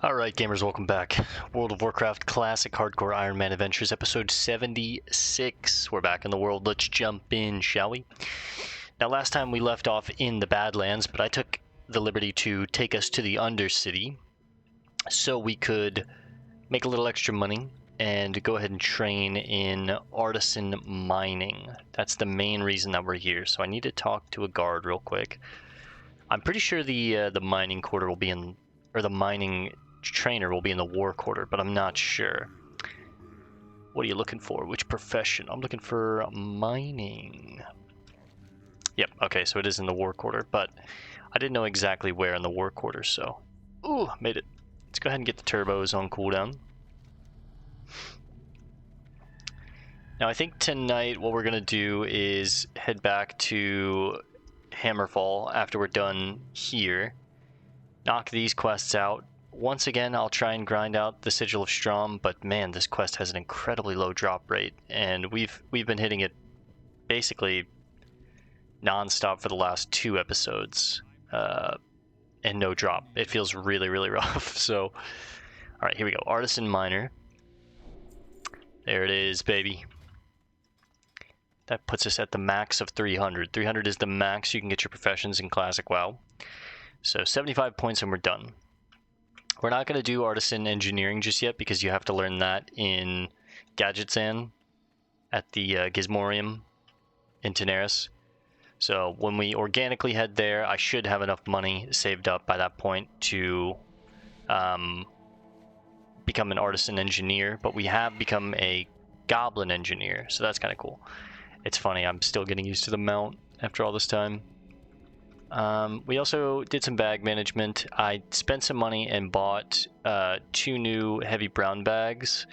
Alright gamers, welcome back. World of Warcraft Classic Hardcore Ironman Adventures, episode 76. We're back in the world, let's jump in, shall we? Now last time we left off in the Badlands, but I took the liberty to take us to the Undercity, so we could make a little extra money and go ahead and train in artisan mining. That's the main reason that we're here, so I need to talk to a guard real quick. I'm pretty sure the mining quarter will be in, or the mining trainer will be in the war quarter, but I'm not sure. What are you looking for? Which profession? I'm looking for mining. Yep, okay, so it is in the war quarter, but I didn't know exactly where in the war quarter, so... Ooh, made it. Let's go ahead and get the turbos on cooldown. Now I think tonight what we're going to do is head back to Hammerfall after we're done here. Knock these quests out. Once again, I'll try and grind out the Sigil of Strom, but man, this quest has an incredibly low drop rate, and we've been hitting it basically non-stop for the last 2 episodes, and no drop. It feels really, really rough. So, all right, here we go. Artisan Miner. There it is, baby. That puts us at the max of 300. 300 is the max you can get your professions in Classic WoW. So 75 points and we're done. We're not going to do Artisan Engineering just yet because you have to learn that in Gadgetzan at the Gizmorium in Teneris. So when we organically head there, I should have enough money saved up by that point to become an Artisan Engineer, but we have become a Goblin Engineer, so that's kind of cool. It's funny, I'm still getting used to the mount after all this time. We also did some bag management. I spent some money and bought 2 new heavy brown bags.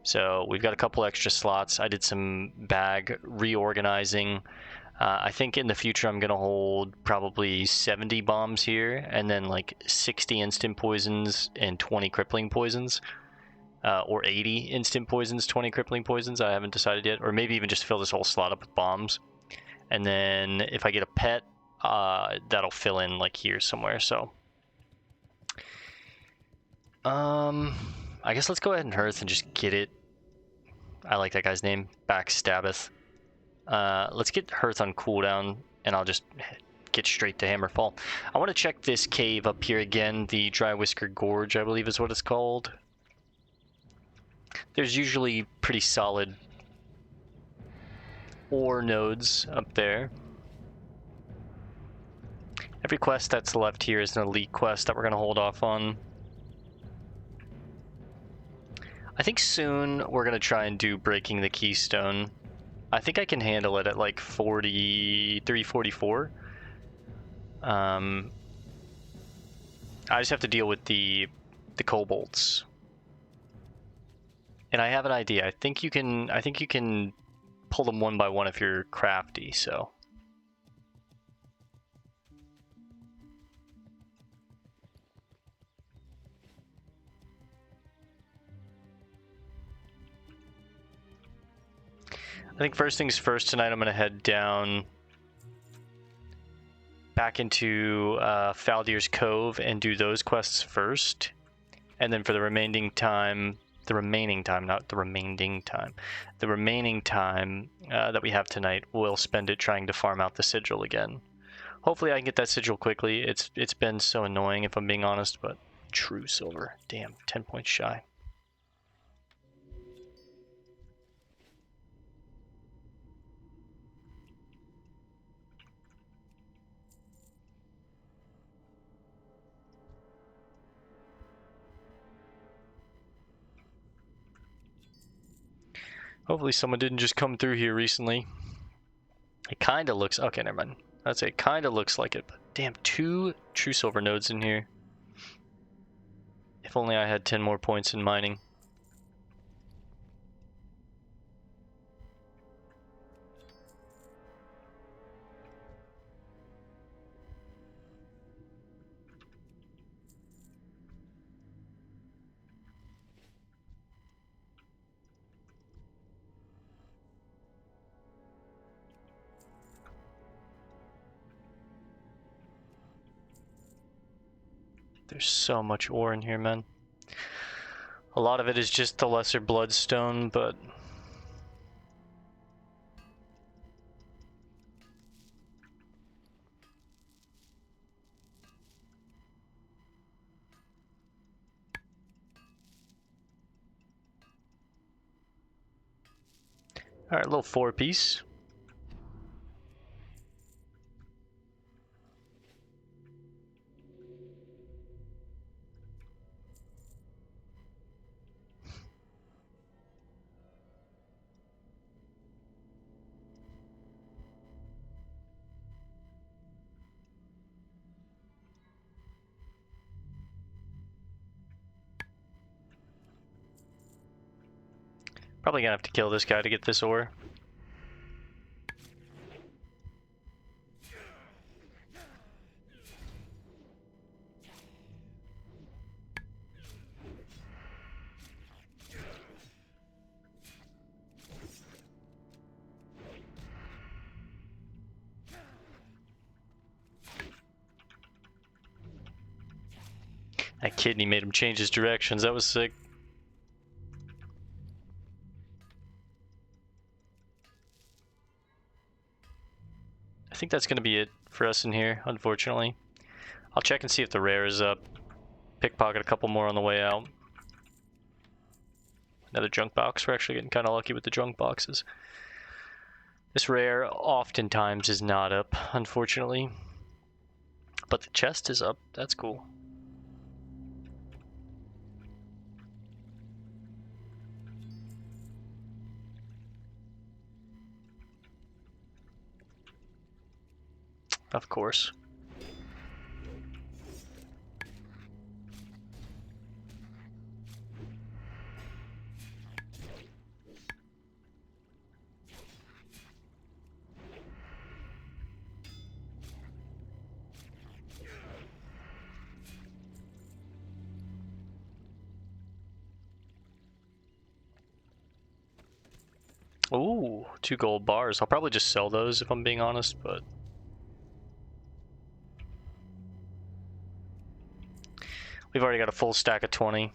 So we've got a couple extra slots. I did some bag reorganizing. I think in the future I'm going to hold probably 70 bombs here and then like 60 instant poisons and 20 crippling poisons. Or 80 instant poisons, 20 crippling poisons. I haven't decided yet. Or maybe even just fill this whole slot up with bombs. And then if I get a pet, that'll fill in like here somewhere. So I guess let's go ahead and Hearth and just get it. I like that guy's name, Backstabbeth. Let's get Hearth on cooldown and I'll just get straight to Hammerfall. I want to check this cave up here again, the Dry Whisker Gorge, I believe is what it's called. There's usually pretty solid ore nodes up there. Every quest that's left here is an elite quest that we're going to hold off on. I think soon we're going to try and do Breaking the Keystone. I think I can handle it at like 43, 44. I just have to deal with the kobolds. And I have an idea. I think you can pull them one by one if you're crafty, so. I think first things first tonight, I'm going to head down back into Faldir's Cove and do those quests first. And then for the remaining time that we have tonight, we'll spend it trying to farm out the sigil again. Hopefully I can get that sigil quickly. It's been so annoying if I'm being honest, but true silver. Damn, 10 points shy. Hopefully someone didn't just come through here recently. It kind of looks... Okay, never mind. I'd say it kind of looks like it, but damn, 2 true silver nodes in here. If only I had 10 more points in mining. There's so much ore in here, man. A lot of it is just the lesser bloodstone, but all right, a little 4-piece. Probably gonna have to kill this guy to get this ore. That kidney made him change his directions. That was sick. I think that's going to be it for us in here, unfortunately. I'll check and see if the rare is up. Pickpocket a couple more on the way out. Another junk box. We're actually getting kind of lucky with the junk boxes. This rare oftentimes is not up, unfortunately. But the chest is up. That's cool. Of course. Ooh, 2 gold bars. I'll probably just sell those if I'm being honest, but we've already got a full stack of 20.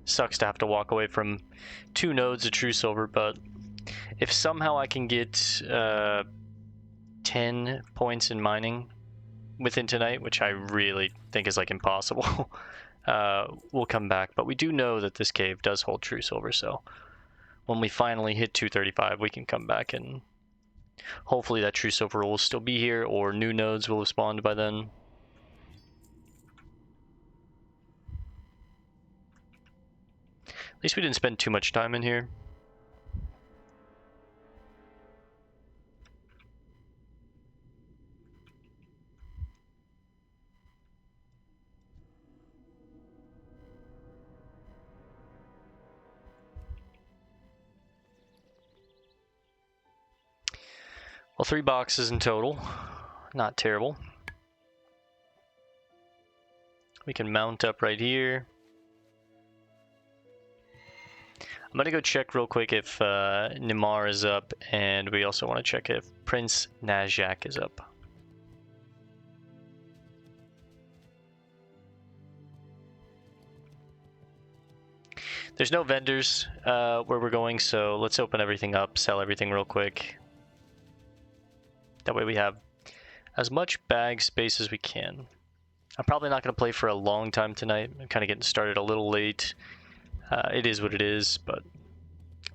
Sucks to have to walk away from 2 nodes of true silver, but if somehow I can get 10 points in mining within tonight, which I really think is like impossible, we'll come back. But we do know that this cave does hold true silver, so when we finally hit 235, we can come back and hopefully that true silver will still be here, or new nodes will have spawned by then. At least we didn't spend too much time in here. Well, 3 boxes in total. Not terrible. We can mount up right here. I'm gonna go check real quick if Nimar is up, and we also want to check if Prince Nazjak is up. There's no vendors where we're going, so let's open everything up, sell everything real quick. That way we have as much bag space as we can. I'm probably not going to play for a long time tonight. I'm kind of getting started a little late. It is what it is, but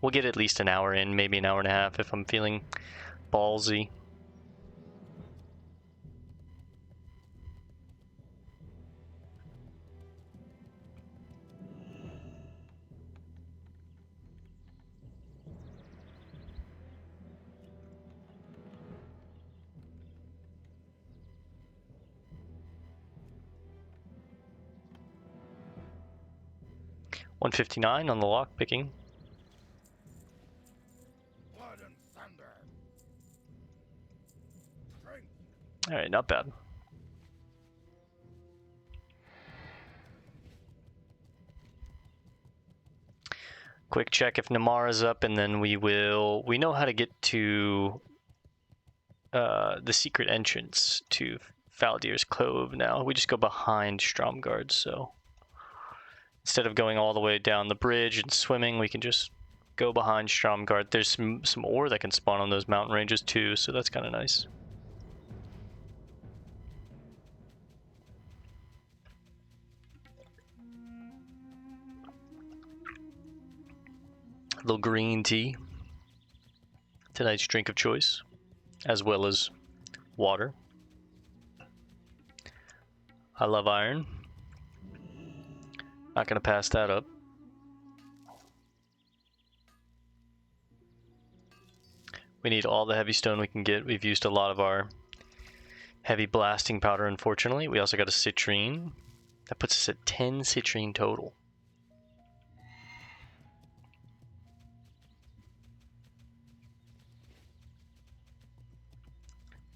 we'll get at least an hour in, maybe an hour and a half if I'm feeling ballsy. $159 on the lock picking. All right, not bad. Quick check if Namara's up, and then we know how to get to the secret entrance to Faldir's Cove now. We just go behind Stromgarde, so instead of going all the way down the bridge and swimming, we can just go behind Stromgarde. There's some ore that can spawn on those mountain ranges too, so that's kind of nice. A little green tea, tonight's drink of choice, as well as water. I love iron. Not gonna pass that up. We need all the heavy stone we can get. We've used a lot of our heavy blasting powder, unfortunately. We also got a citrine. That puts us at 10 citrine total.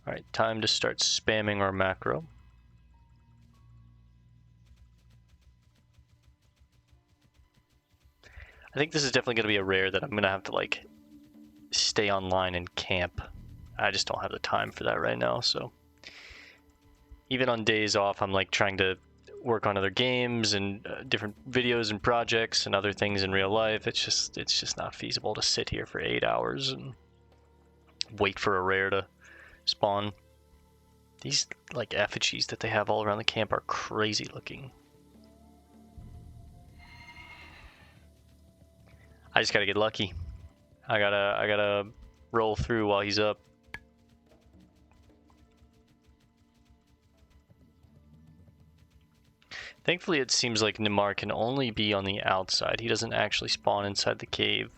Alright, time to start spamming our macro. I think this is definitely going to be a rare that I'm going to have to like stay online and camp. I just don't have the time for that right now, so even on days off I'm like trying to work on other games and different videos and projects and other things in real life. It's just not feasible to sit here for 8 hours and wait for a rare to spawn. These like effigies that they have all around the camp are crazy looking. I just gotta get lucky. I gotta roll through while he's up. Thankfully, it seems like Nimar can only be on the outside. He doesn't actually spawn inside the cave.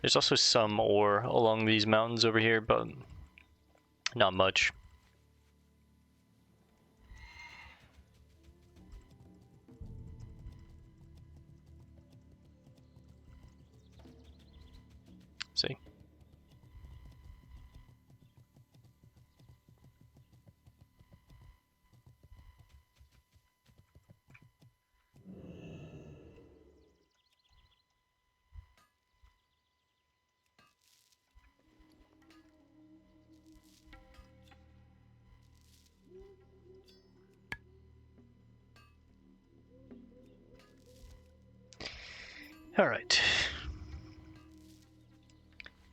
There's also some ore along these mountains over here, but not much. See? All right.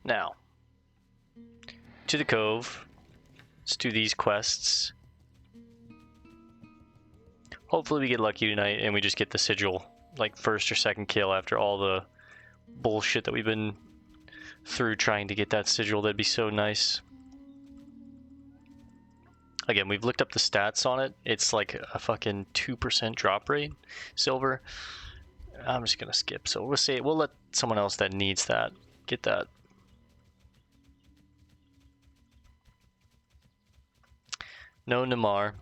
Now, to the Cove. Let's do these quests. Hopefully we get lucky tonight and we just get the sigil, like first or second kill after all the bullshit that we've been through trying to get that sigil. That'd be so nice. Again, we've looked up the stats on it. It's like a fucking 2% drop rate, silver. I'm just gonna skip. So we'll let someone else that needs that get that. No Namar.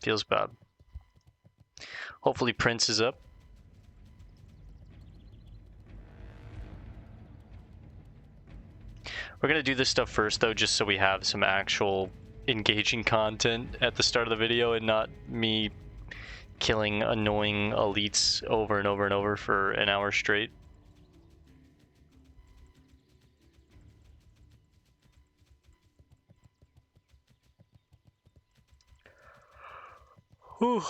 Feels bad. Hopefully Prince is up. We're gonna do this stuff first though, just so we have some actual engaging content at the start of the video and not me killing annoying elites over and over and over for an hour straight. Whew.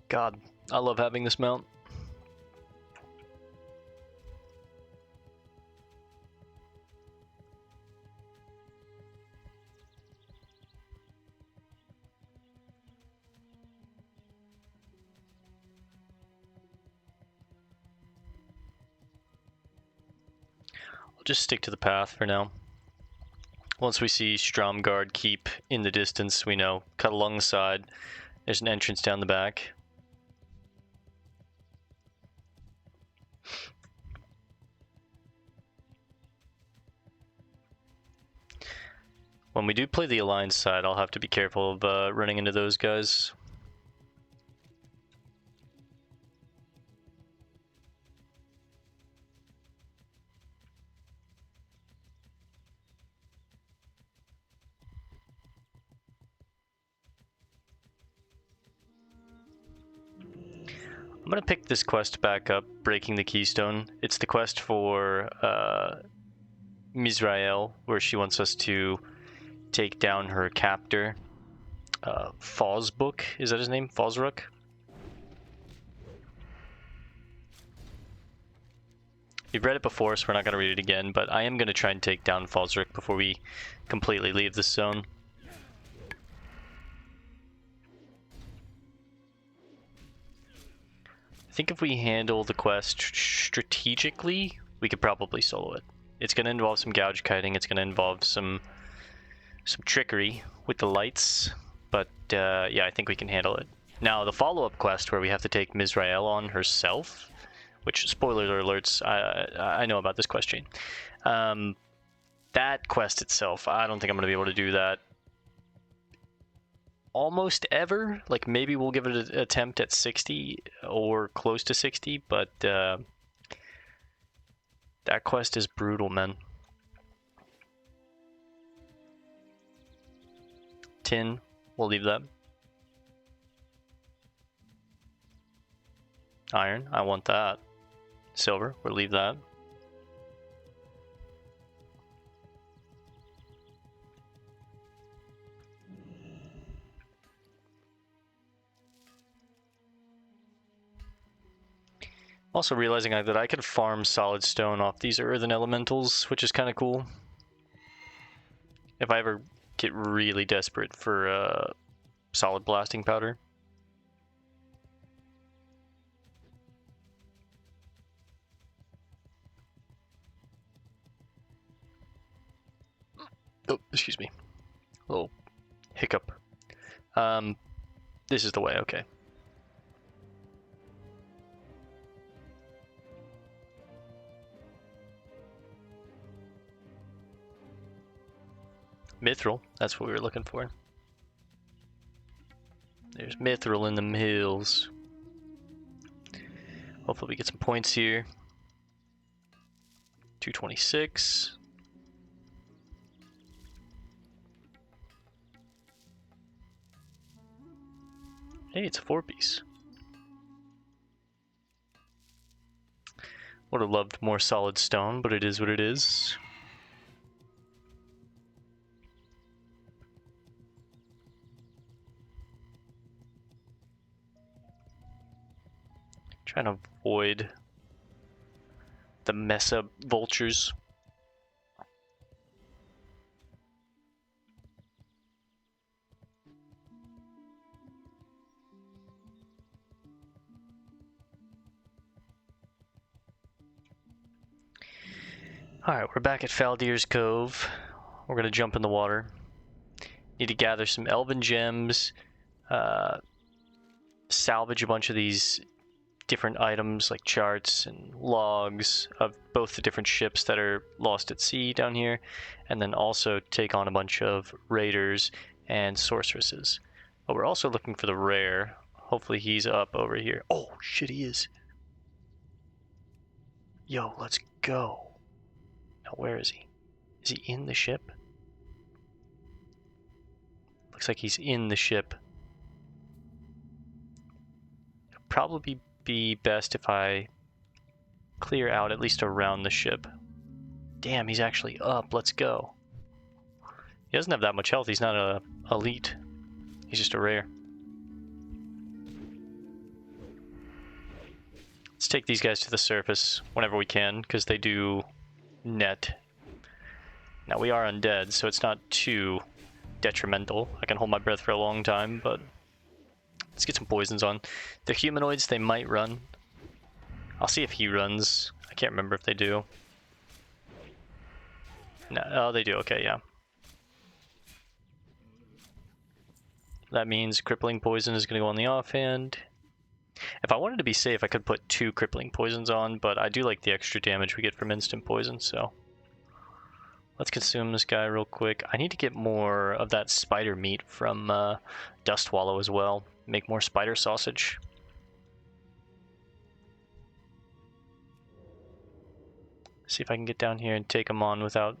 God, I love having this mount. Just stick to the path for now. Once we see Stromgarde Keep in the distance, we know. Cut along the side. There's an entrance down the back. When we do play the Alliance side, I'll have to be careful of running into those guys. I'm gonna pick this quest back up, Breaking the Keystone. It's the quest for Mizrael, where she wants us to take down her captor. Fosbook, is that his name? Fosrook? You've read it before, so we're not going to read it again, but I am going to try and take down Fosrook before we completely leave this zone. I think if we handle the quest strategically, we could probably solo it. It's going to involve some gouge kiting, it's going to involve some trickery with the lights, but yeah, I think we can handle it. Now, the follow-up quest where we have to take Mizrael on herself, which, spoiler alerts, I know about this quest chain. That quest itself, I don't think I'm going to be able to do that almost ever. Like, maybe we'll give it an attempt at 60 or close to 60, but that quest is brutal, man. Tin, we'll leave that. Iron, I want that. Silver, we'll leave that. Also realizing that I could farm solid stone off these earthen elementals, which is kind of cool. If I ever get really desperate for solid blasting powder. Oh, excuse me. A little hiccup. This is the way, okay. Mithril, that's what we were looking for. There's Mithril in the hills. Hopefully we get some points here. 226. Hey, it's a 4-piece. Would have loved more solid stone, but it is what it is. Trying to avoid the Mesa vultures. Alright, we're back at Faldir's Cove. We're gonna jump in the water. Need to gather some elven gems, salvage a bunch of these different items like charts and logs of both the different ships that are lost at sea down here, and then also take on a bunch of raiders and sorceresses. But we're also looking for the rare. Hopefully he's up over here. Oh shit, he is. Yo, let's go. Now where is he? Is he in the ship? Looks like he's in the ship. It'll probably be best if I clear out at least around the ship. Damn, he's actually up. Let's go. He doesn't have that much health. He's not a elite. He's just a rare. Let's take these guys to the surface whenever we can, because they do net. Now we are undead, so it's not too detrimental. I can hold my breath for a long time, but let's get some poisons on. The humanoids, they might run. I'll see if he runs. I can't remember if they do. No, oh, they do. Okay, yeah. That means crippling poison is going to go on the offhand. If I wanted to be safe, I could put 2 crippling poisons on, but I do like the extra damage we get from instant poison, so Let's consume this guy real quick. I need to get more of that spider meat from Dustwallow as well. Make more spider sausage. See if I can get down here and take him on without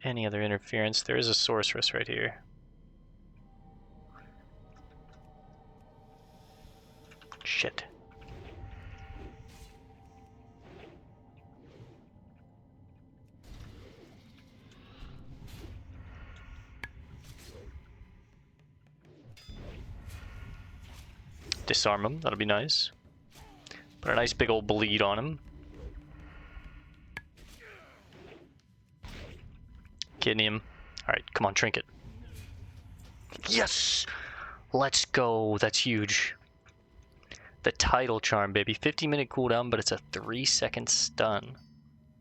any other interference. There is a sorceress right here. Shit. Disarm him, that'll be nice. Put a nice big old bleed on him. Kidney him. Alright, come on, trinket. Yes! Let's go, that's huge. The title charm, baby. 50-minute cooldown, but it's a 3-second stun.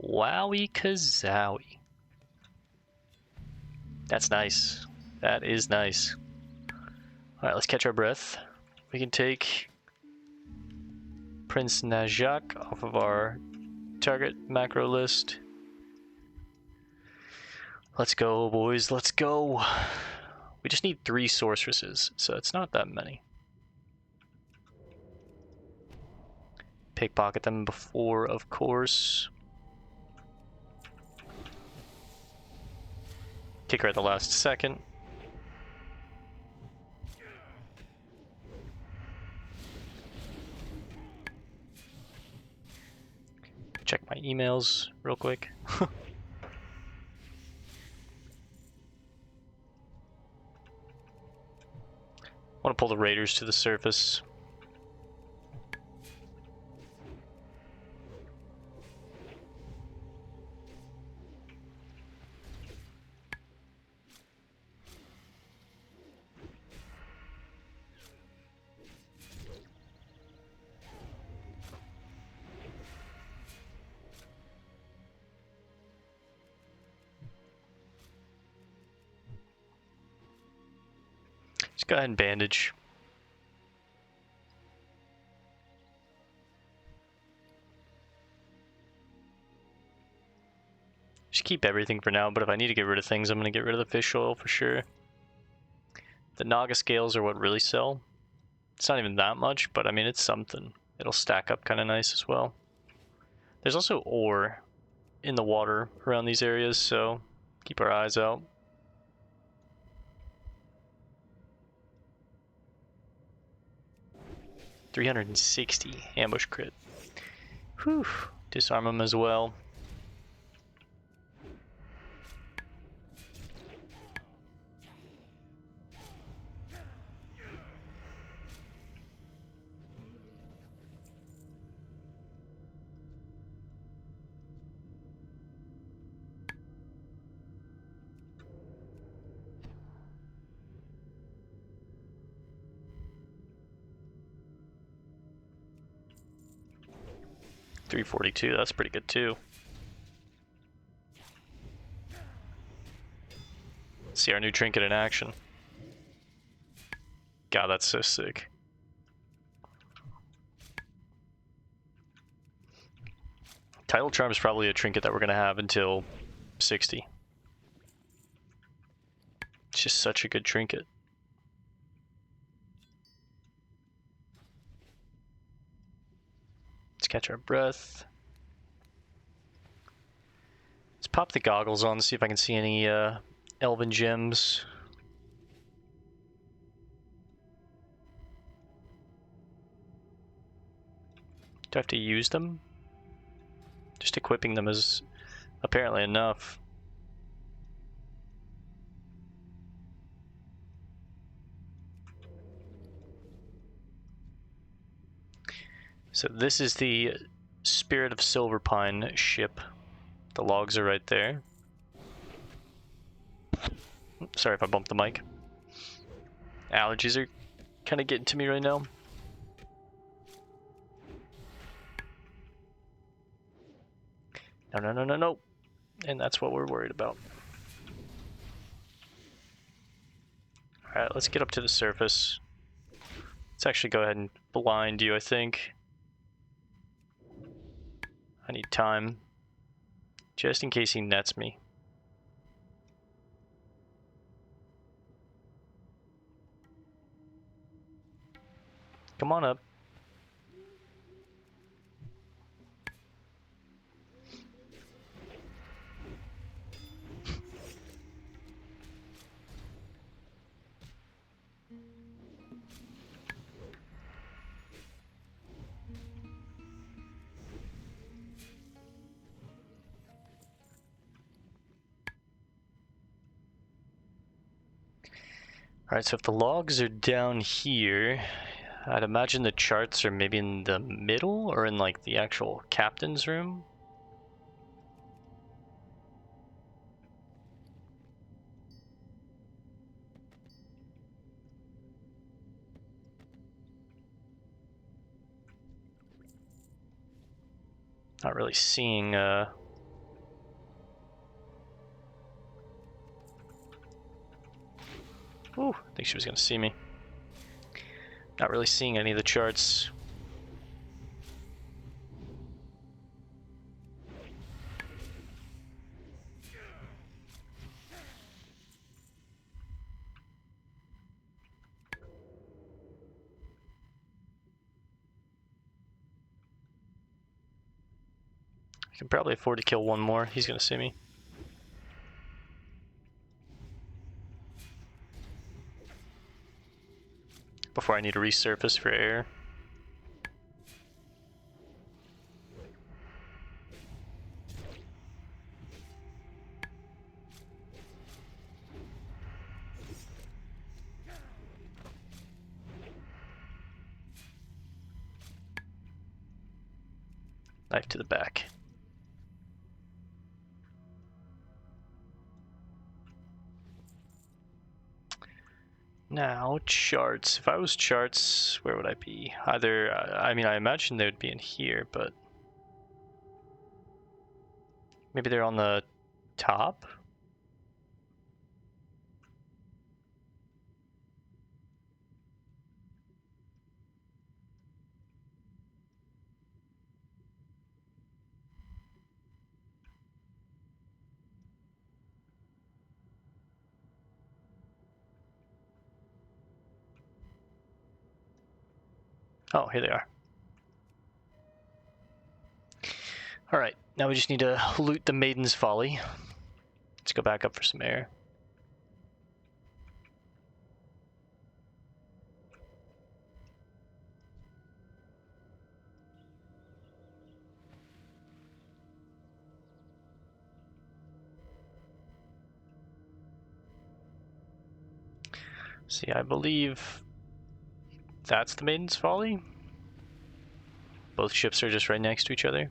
Wowie kazowie. That's nice. That is nice. Alright, let's catch our breath. We can take Prince Nazjak off of our target macro list. Let's go, boys, let's go. We just need 3 sorceresses, so it's not that many. Pickpocket them before, of course. Kick her at the last second. Check my emails real quick. Want to pull the raiders to the surface. Just go ahead and bandage. Just keep everything for now, but if I need to get rid of things, I'm going to get rid of the fish oil for sure. The naga scales are what really sell. It's not even that much, but I mean, it's something. It'll stack up kind of nice as well. There's also ore in the water around these areas, so keep our eyes out. $360 ambush crit. Whew. Disarm them as well. $342, that's pretty good too. See our new trinket in action. God, that's so sick. Title charm is probably a trinket that we're gonna have until 60. It's just such a good trinket. Let's catch our breath. Let's pop the goggles on, see if I can see any elven gems. Do I have to use them? Just equipping them is apparently enough. So this is the Spirit of Silverpine ship. The logs are right there. Sorry if I bumped the mic. Allergies are kind of getting to me right now. No, no, no, no, no. And that's what we're worried about. Alright, let's get up to the surface. Let's actually go ahead and blind you, I think. I need time. Just in case he nets me. Come on up. Alright, so if the logs are down here, I'd imagine the charts are maybe in the middle or in like the actual captain's room. Not really seeing Ooh, I think she was gonna see me. Not really seeing any of the charts. I can probably afford to kill one more. He's gonna see me. Before I need to resurface for air. Knife to the back. Now, charts. If I was charts, where would I be? Either, I mean, I imagine they would be in here, but maybe they're on the top? Oh, here they are. Alright, now we just need to loot the Maiden's Folly. Let's go back up for some air. See, I believe that's the Maiden's Folly. Both ships are just right next to each other.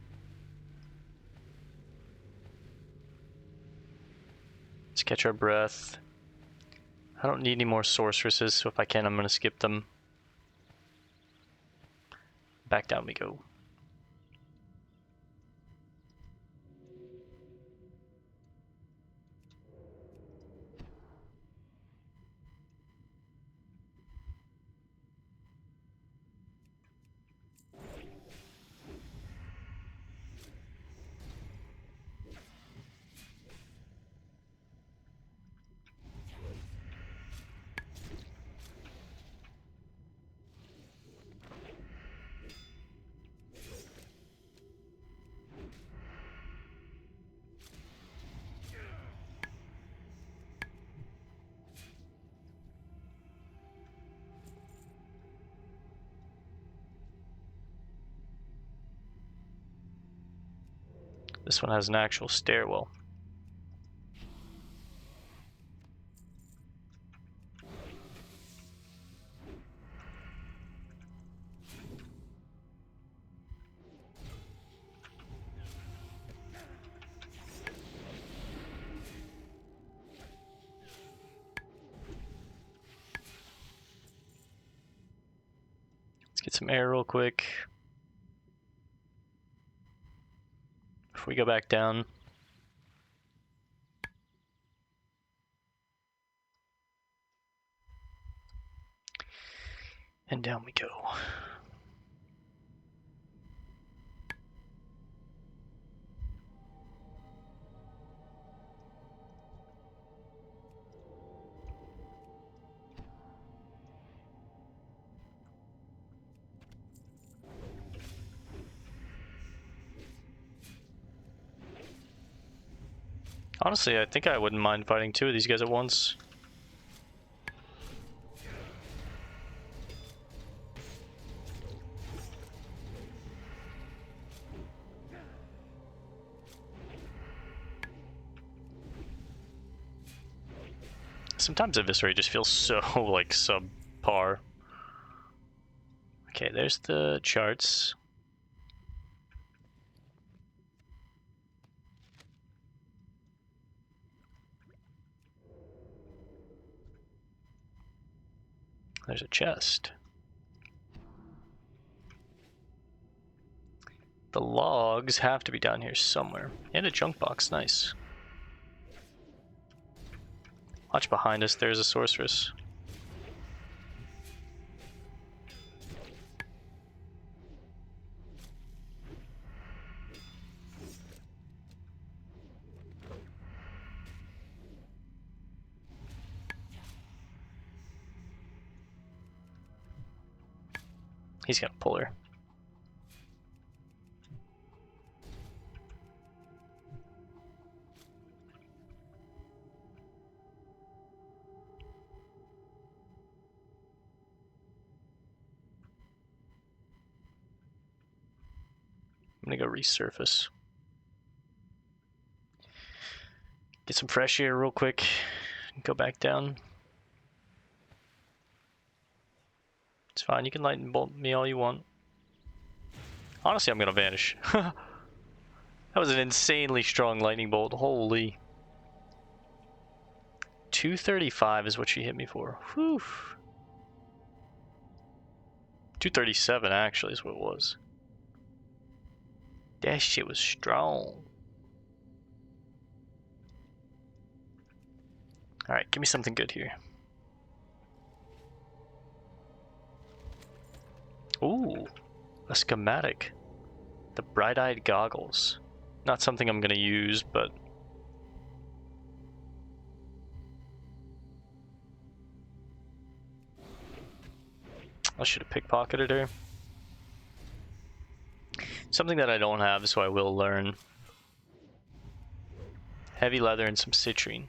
Let's catch our breath. I don't need any more sorceresses, so if I can, I'm going to skip them. Back down we go. This one has an actual stairwell. Let's get some air real quick before we go back down. And down we go. Honestly, I think I wouldn't mind fighting two of these guys at once. Sometimes Eviscerate just feels so, like, subpar. Okay, there's the charts. There's a chest. The logs have to be down here somewhere. And a junk box, nice. Watch behind us, there's a sorceress. He's gonna pull her. I'm gonna go resurface. Get some fresh air real quick. Go back down. It's fine, you can lightning bolt me all you want. Honestly, I'm gonna vanish. That was an insanely strong lightning bolt, holy. 235 is what she hit me for. Whew. 237 actually is what it was. That shit was strong. Alright, give me something good here. Ooh, a schematic. The bright-eyed goggles. Not something I'm gonna use, but... I should have pickpocketed her. Something that I don't have, so I will learn. Heavy leather and some citrine.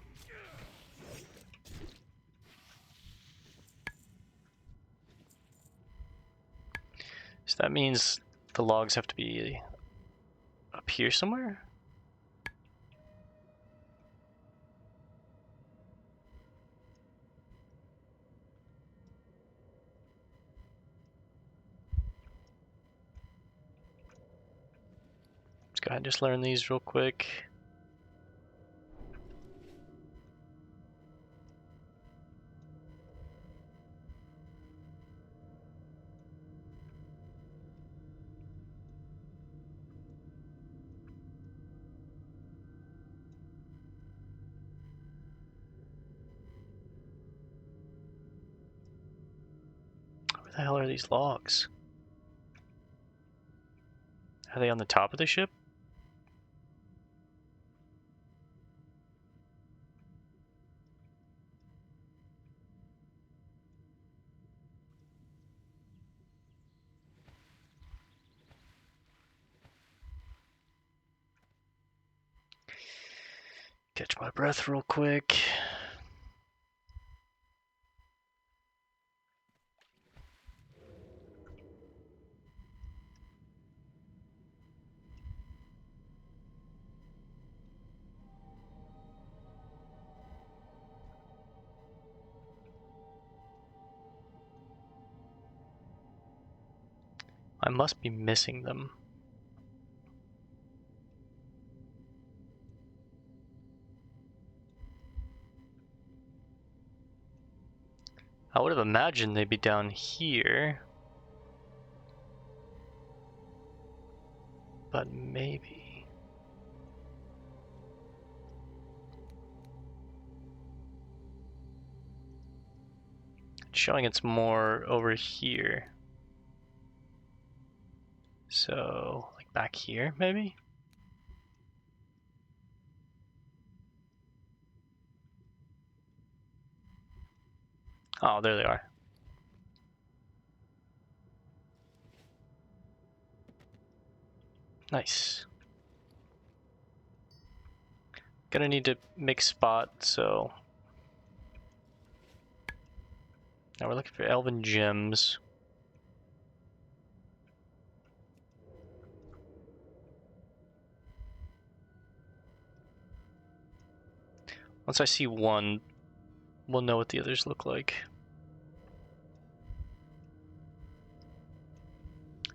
So that means the logs have to be up here somewhere? Let's go ahead and just learn these real quick. Where the hell are these logs? Are they on the top of the ship? Catch my breath real quick. I must be missing them. I would have imagined they'd be down here. But maybe. It's showing it's more over here. So, like back here, maybe? Oh, there they are. Nice. Gonna need to mix spot, so... Now we're looking for elven gems. Once I see one, we'll know what the others look like.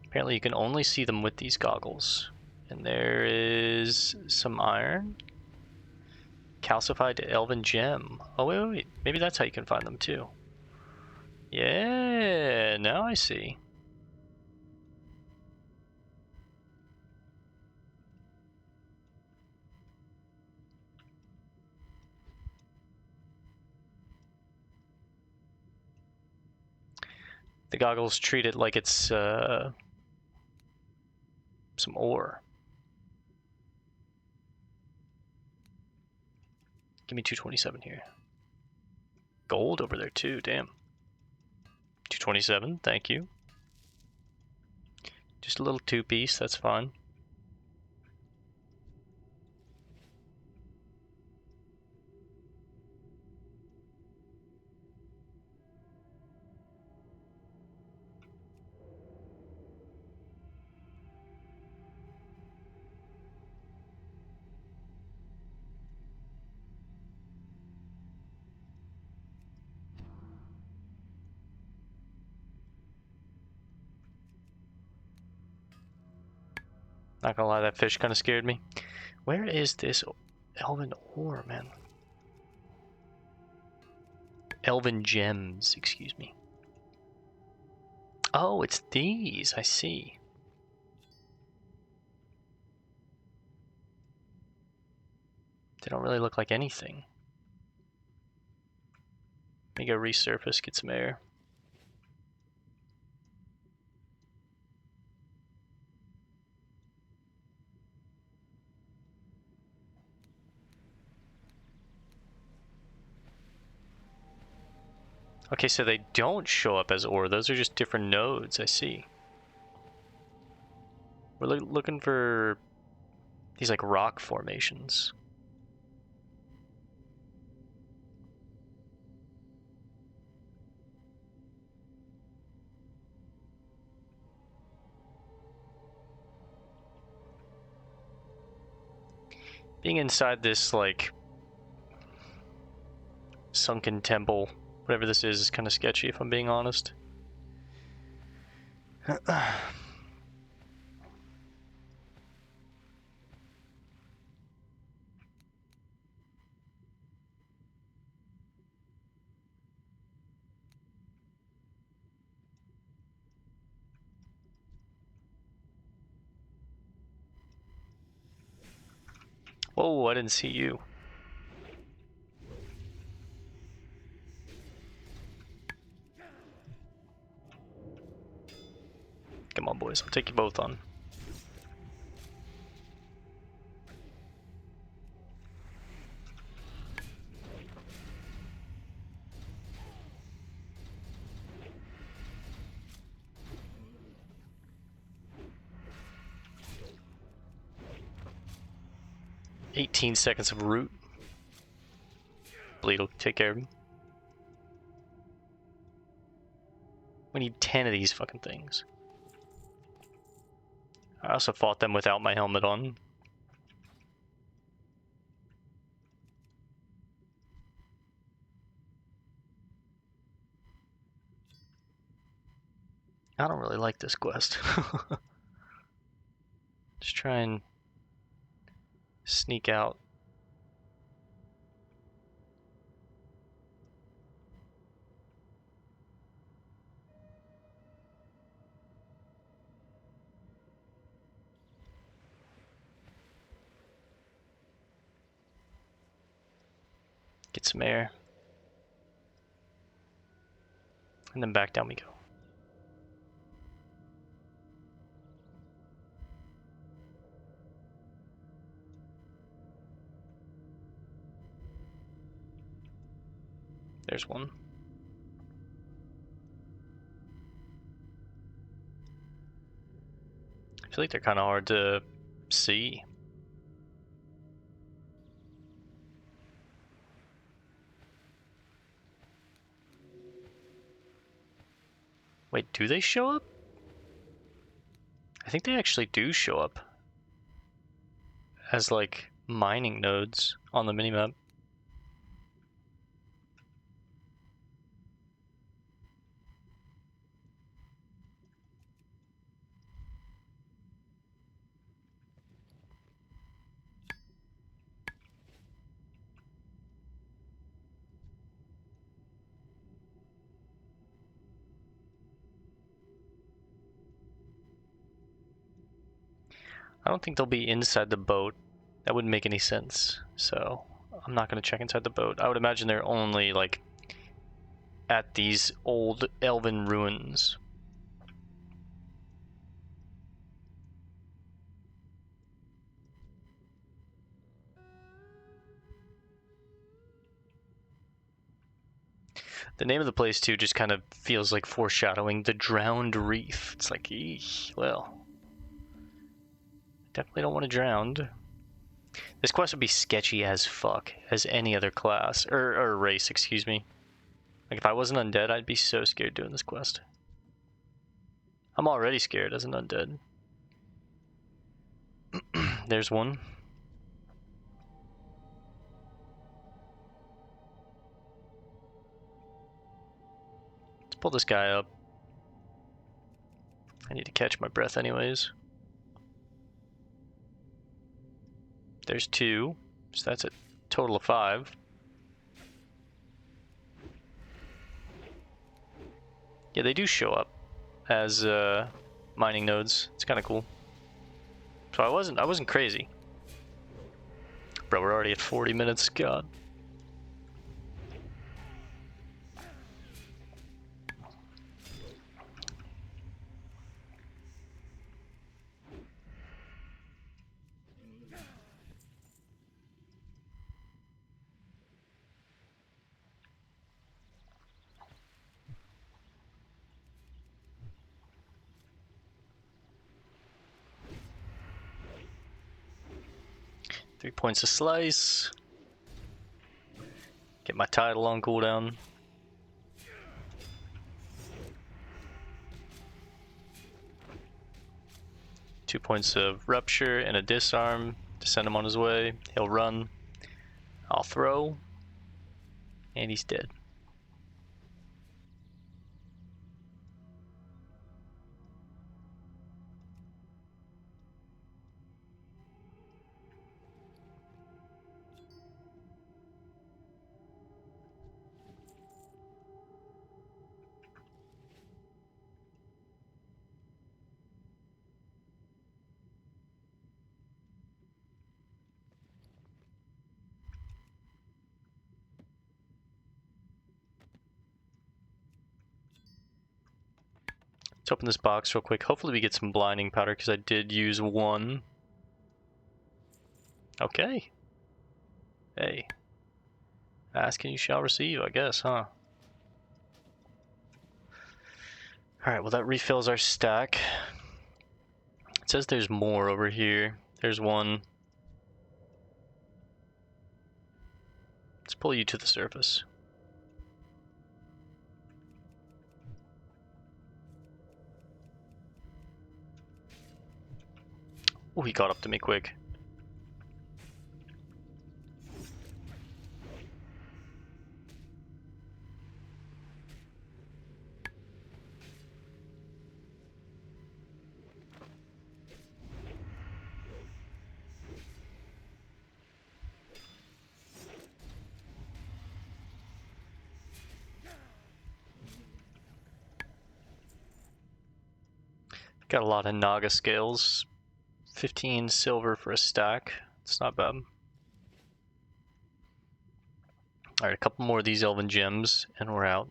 Apparently you can only see them with these goggles. And there is some iron. Calcified elven gem. Oh, wait. Maybe that's how you can find them too. Yeah, now I see. The goggles treat it like it's some ore. Give me 227 here. Gold over there too, damn. 227, thank you. Just a little two-piece, that's fine. Not gonna lie, that fish kind of scared me. Where is this elven ore, man? Elven gems, excuse me. Oh, it's these, I see. They don't really look like anything. Let me go resurface, get some air. Okay, so they don't show up as ore. Those are just different nodes, I see. We're looking for these like rock formations. Being inside this like sunken temple, whatever this is kind of sketchy if I'm being honest. Whoa, I didn't see you. Come on, boys. I'll take you both on. "18 seconds of root." Bleed will take care of him. We need 10 of these fucking things. I also fought them without my helmet on. I don't really like this quest. Just try and sneak out. Get some air. And then back down we go. There's one. I feel like they're kind of hard to see. Wait, do they show up? I think they actually do show up as like mining nodes on the minimap. I don't think they'll be inside the boat. That wouldn't make any sense. So I'm not going to check inside the boat. I would imagine they're only like at these old elven ruins. The name of the place too just kind of feels like foreshadowing the Drowned Reef. It's like, eesh, well, definitely don't want to drown. This quest would be sketchy as fuck as any other class or race, excuse me. Like if I wasn't undead, I'd be so scared doing this quest. I'm already scared as an undead. There's one. Let's pull this guy up. I need to catch my breath anyways. There's 2, so that's a total of 5. Yeah, they do show up as mining nodes. It's kind of cool. So I wasn't crazy. Bro, we're already at 40 minutes. God. Three points a slice. Get my title on cooldown. Two points of rupture and a disarm to send him on his way. He'll run. I'll throw. And he's dead. Let's open this box real quick. Hopefully we get some blinding powder because I did use 1. Okay. Hey. Ask and you shall receive, I guess, huh? Alright, well that refills our stack. It says there's more over here. There's 1. Let's pull you to the surface. Oh, he caught up to me quick. Got a lot of naga scales. 15 silver for a stack. It's not bad. Alright, a couple more of these elven gems and we're out.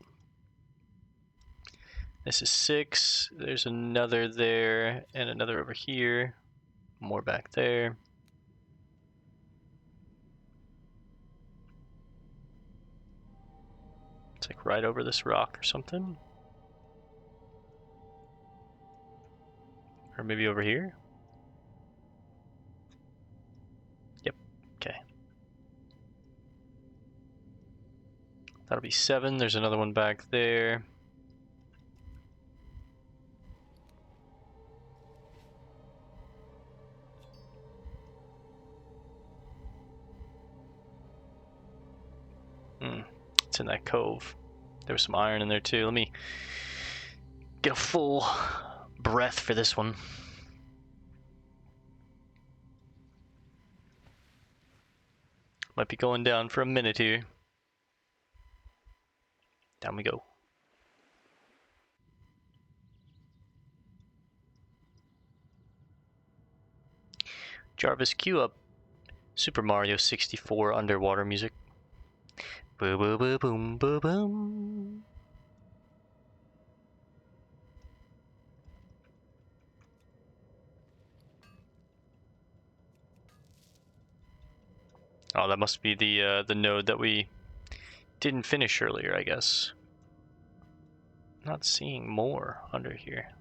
This is 6. There's another there and another over here. More back there. It's like right over this rock or something. Or maybe over here? Yep, okay. That'll be 7. There's another one back there. It's in that cove. There was some iron in there too. Let me get a full breath for this one. Might be going down for a minute here. Down we go. Jarvis, cue up Super Mario 64 underwater music. Boo boo boo boom boo boom. Oh, that must be the node that we didn't finish earlier, I guess. Not seeing more under here.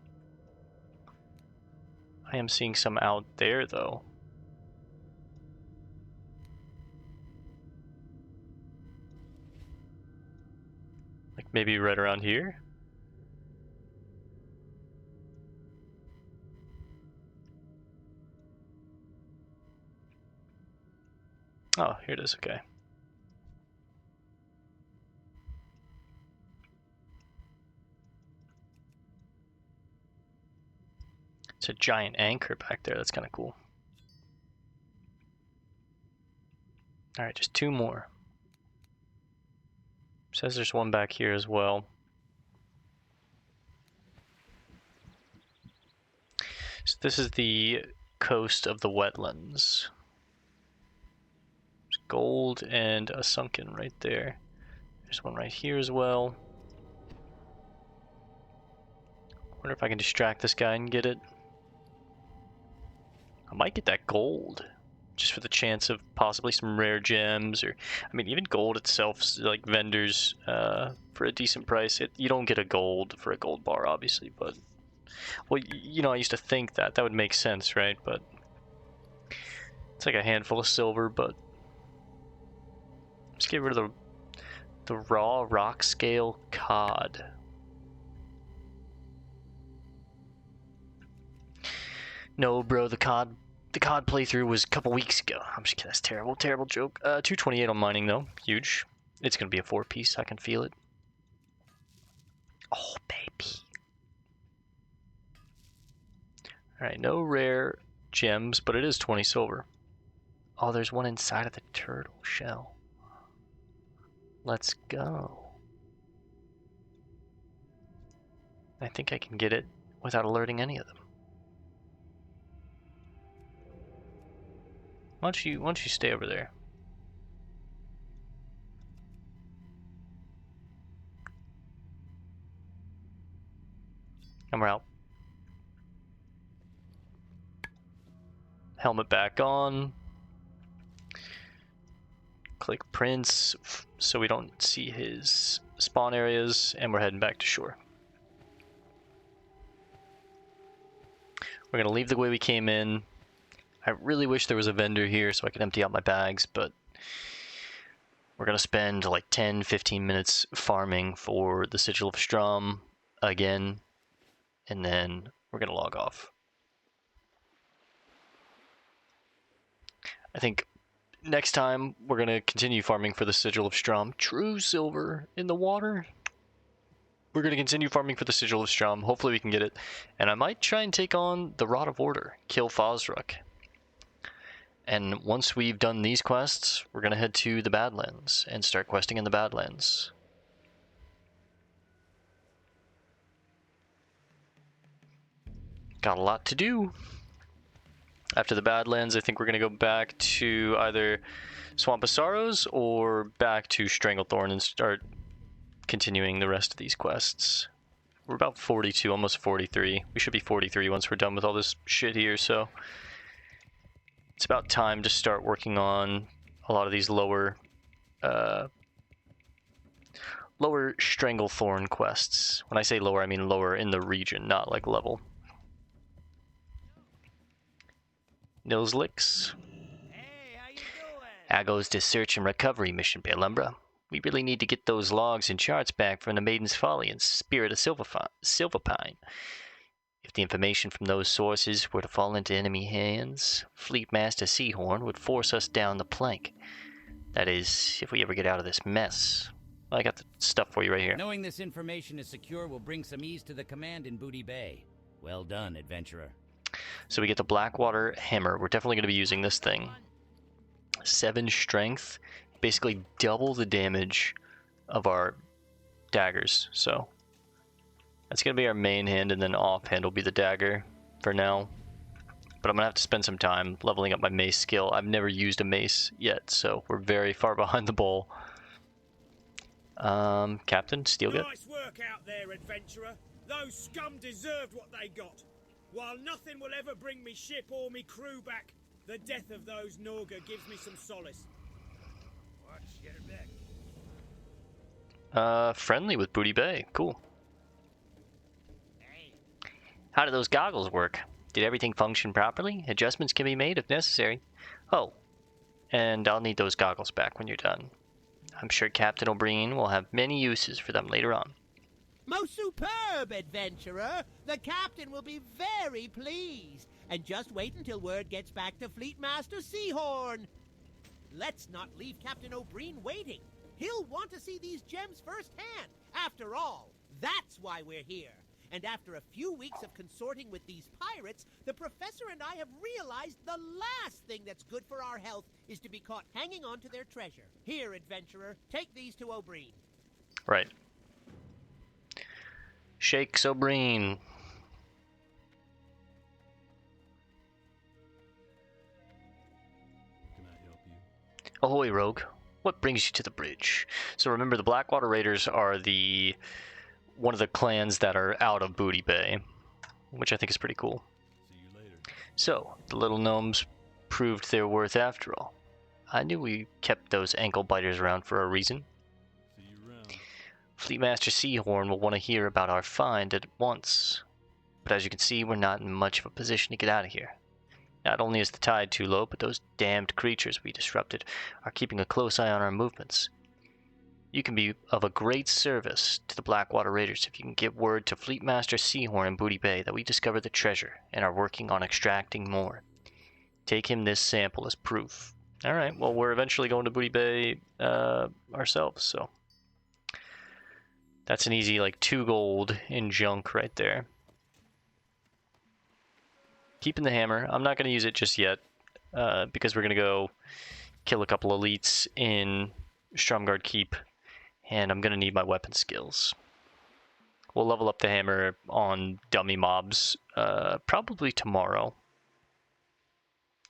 I am seeing some out there, though. Like maybe right around here? Oh, here it is, okay. It's a giant anchor back there, that's kind of cool. Alright, just 2 more. Says there's one back here as well. So this is the coast of the wetlands. There's gold and a sunken right there. There's one right here as well. Wonder if I can distract this guy and get it. I might get that gold, just for the chance of possibly some rare gems, or I mean, even gold itself, like vendors for a decent price. You don't get a gold for a gold bar, obviously, but well, you know, I used to think that would make sense, right? But it's like a handful of silver. But let's get rid of the raw rock scale cod. No, bro, the cod playthrough was a couple weeks ago. I'm just kidding. That's terrible, terrible joke. 228 on mining though, huge. It's gonna be a 4-piece. I can feel it. Oh baby. All right, no rare gems, but it is 20 silver. Oh, there's one inside of the turtle shell. Let's go. I think I can get it without alerting any of them. Why don't you stay over there? And we're out. Helmet back on. Click prints so we don't see his spawn areas, and we're heading back to shore. We're gonna leave the way we came in. I really wish there was a vendor here so I could empty out my bags, but we're gonna spend like 10-15 minutes farming for the Sigil of Strom again, and then we're gonna log off. I think next time we're gonna continue farming for the Sigil of Strom. True silver in the water. We're gonna continue farming for the Sigil of Strom. Hopefully we can get it, and I might try and take on the Rod of Order, kill Fosruk. And once we've done these quests, we're gonna head to the Badlands and start questing in the Badlands. Got a lot to do. After the Badlands, I think we're gonna go back to either Swamp of Sorrows or back to Stranglethorn and start continuing the rest of these quests. We're about 42, almost 43. We should be 43 once we're done with all this shit here, so it's about time to start working on a lot of these lower Stranglethorn quests. When I say lower, I mean lower in the region, not like level. Nilslicks. Hey, how you doing? How goes the search and recovery mission, Pelumbra? We really need to get those logs and charts back from the Maiden's Folly and Spirit of Silverpine. If the information from those sources were to fall into enemy hands, Fleet Master Seahorn would force us down the plank. That is, if we ever get out of this mess. I got the stuff for you right here. Knowing this information is secure will bring some ease to the command in Booty Bay. Well done, adventurer. So we get the Blackwater Hammer. We're definitely going to be using this thing. 7 strength, basically double the damage of our daggers. So that's going to be our main hand, and then offhand will be the dagger for now. But I'm going to have to spend some time leveling up my mace skill. I've never used a mace yet, so we're very far behind the ball. Captain, Steelgut? Nice work out there, adventurer. Those scum deserved what they got. While nothing will ever bring me ship or me crew back, the death of those naga gives me some solace. Watch your back. Friendly with Booty Bay. Cool. How do those goggles work? Did everything function properly? Adjustments can be made if necessary. Oh, and I'll need those goggles back when you're done. I'm sure Captain O'Brien will have many uses for them later on. Most superb, adventurer! The captain will be very pleased. And just wait until word gets back to Fleetmaster Seahorn. Let's not leave Captain O'Brien waiting. He'll want to see these gems firsthand. After all, that's why we're here. And after a few weeks of consorting with these pirates, the professor and I have realized the last thing that's good for our health is to be caught hanging on to their treasure. Here, adventurer, take these to O'Brien. Right. Shakes O'Brien. Can I help you? Ahoy, rogue. What brings you to the bridge? So remember, the Blackwater Raiders are one of the clans that are out of Booty Bay, which I think is pretty cool. See you later. So, the little gnomes proved their worth after all. I knew we kept those ankle biters around for a reason. See you around. Fleetmaster Seahorn will want to hear about our find at once. But as you can see, we're not in much of a position to get out of here. Not only is the tide too low, but those damned creatures we disrupted are keeping a close eye on our movements. You can be of a great service to the Blackwater Raiders if you can get word to Fleetmaster Seahorn in Booty Bay that we discovered the treasure and are working on extracting more. Take him this sample as proof. Alright, well, we're eventually going to Booty Bay ourselves, so that's an easy, 2 gold in junk right there. Keeping the hammer. I'm not going to use it just yet, because we're going to go kill a couple elites in Stromgarde Keep, and I'm going to need my weapon skills. We'll level up the hammer on dummy mobs, probably tomorrow.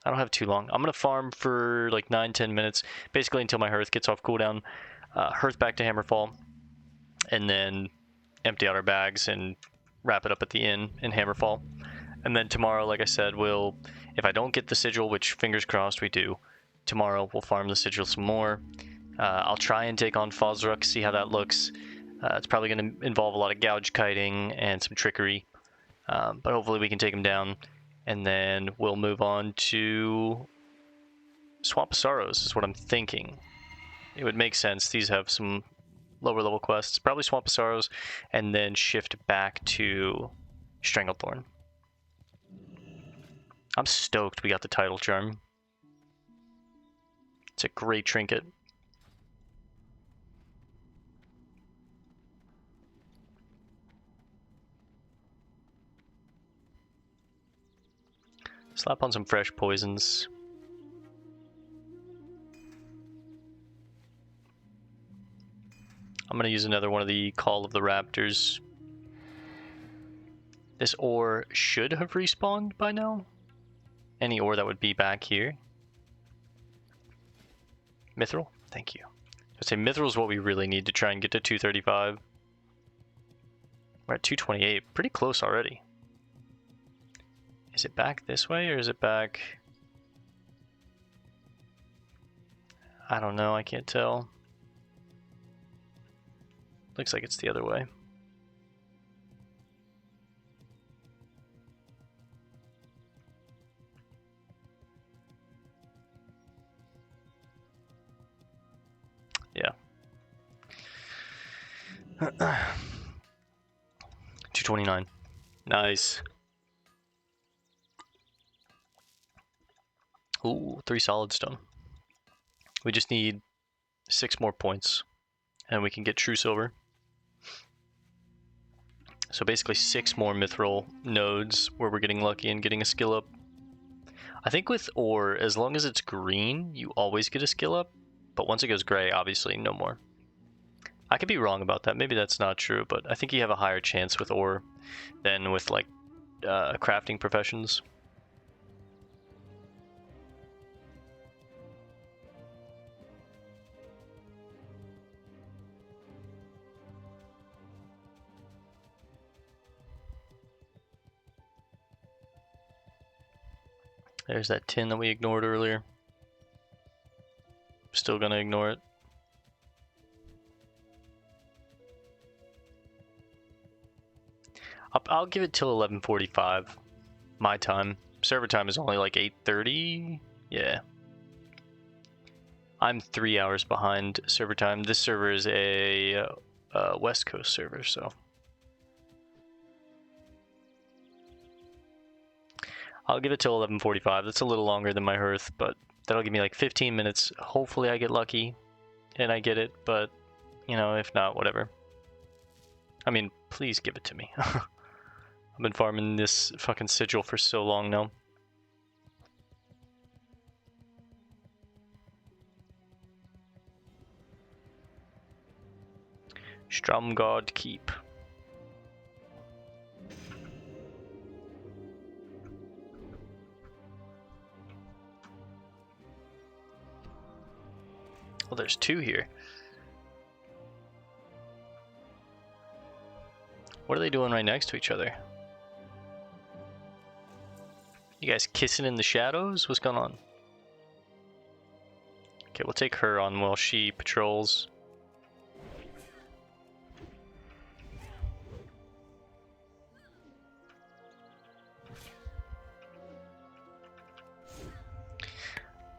I don't have too long. I'm going to farm for 9-10 minutes, basically until my hearth gets off cooldown. Hearth back to Hammerfall, and then empty out our bags and wrap it up at the inn in Hammerfall. And then tomorrow, like I said, if I don't get the sigil, which fingers crossed we do, tomorrow we'll farm the sigil some more. I'll try and take on Fosruk, see how that looks. It's probably going to involve a lot of gouge kiting and some trickery, but hopefully we can take him down. And then we'll move on to Swamp of Sorrows, is what I'm thinking. It would make sense. These have some lower level quests. Probably Swamp of Sorrows, and then shift back to Stranglethorn. I'm stoked we got the title charm. It's a great trinket. Slap on some fresh poisons. I'm going to use another one of the Call of the Raptors. This ore should have respawned by now. Any ore that would be back here. Mithril? Thank you. I'd say Mithril is what we really need to try and get to 235. We're at 228. Pretty close already. Is it back this way, or is it back... I don't know, I can't tell. Looks like it's the other way. Yeah. 229. Nice. Ooh, 3 solid stone. We just need 6 more points, and we can get true silver. So basically 6 more mithril nodes where we're getting lucky and getting a skill up. I think with ore, as long as it's green, you always get a skill up, but once it goes gray, obviously no more. I could be wrong about that. Maybe that's not true, but I think you have a higher chance with ore than with like crafting professions. There's that tin that we ignored earlier. Still gonna ignore it. I'll give it till 11:45 my time. Server time is only like 8:30. Yeah. I'm 3 hours behind server time. This server is a West Coast server, so I'll give it till 11:45. That's a little longer than my hearth, but that'll give me like 15 minutes. Hopefully I get lucky and I get it, but you know, if not, whatever. I mean, please give it to me. I've been farming this fucking sigil for so long now. Stromgarde Keep. Well, there's 2 here. What are they doing right next to each other? You guys kissing in the shadows? What's going on? Okay, we'll take her on while she patrols.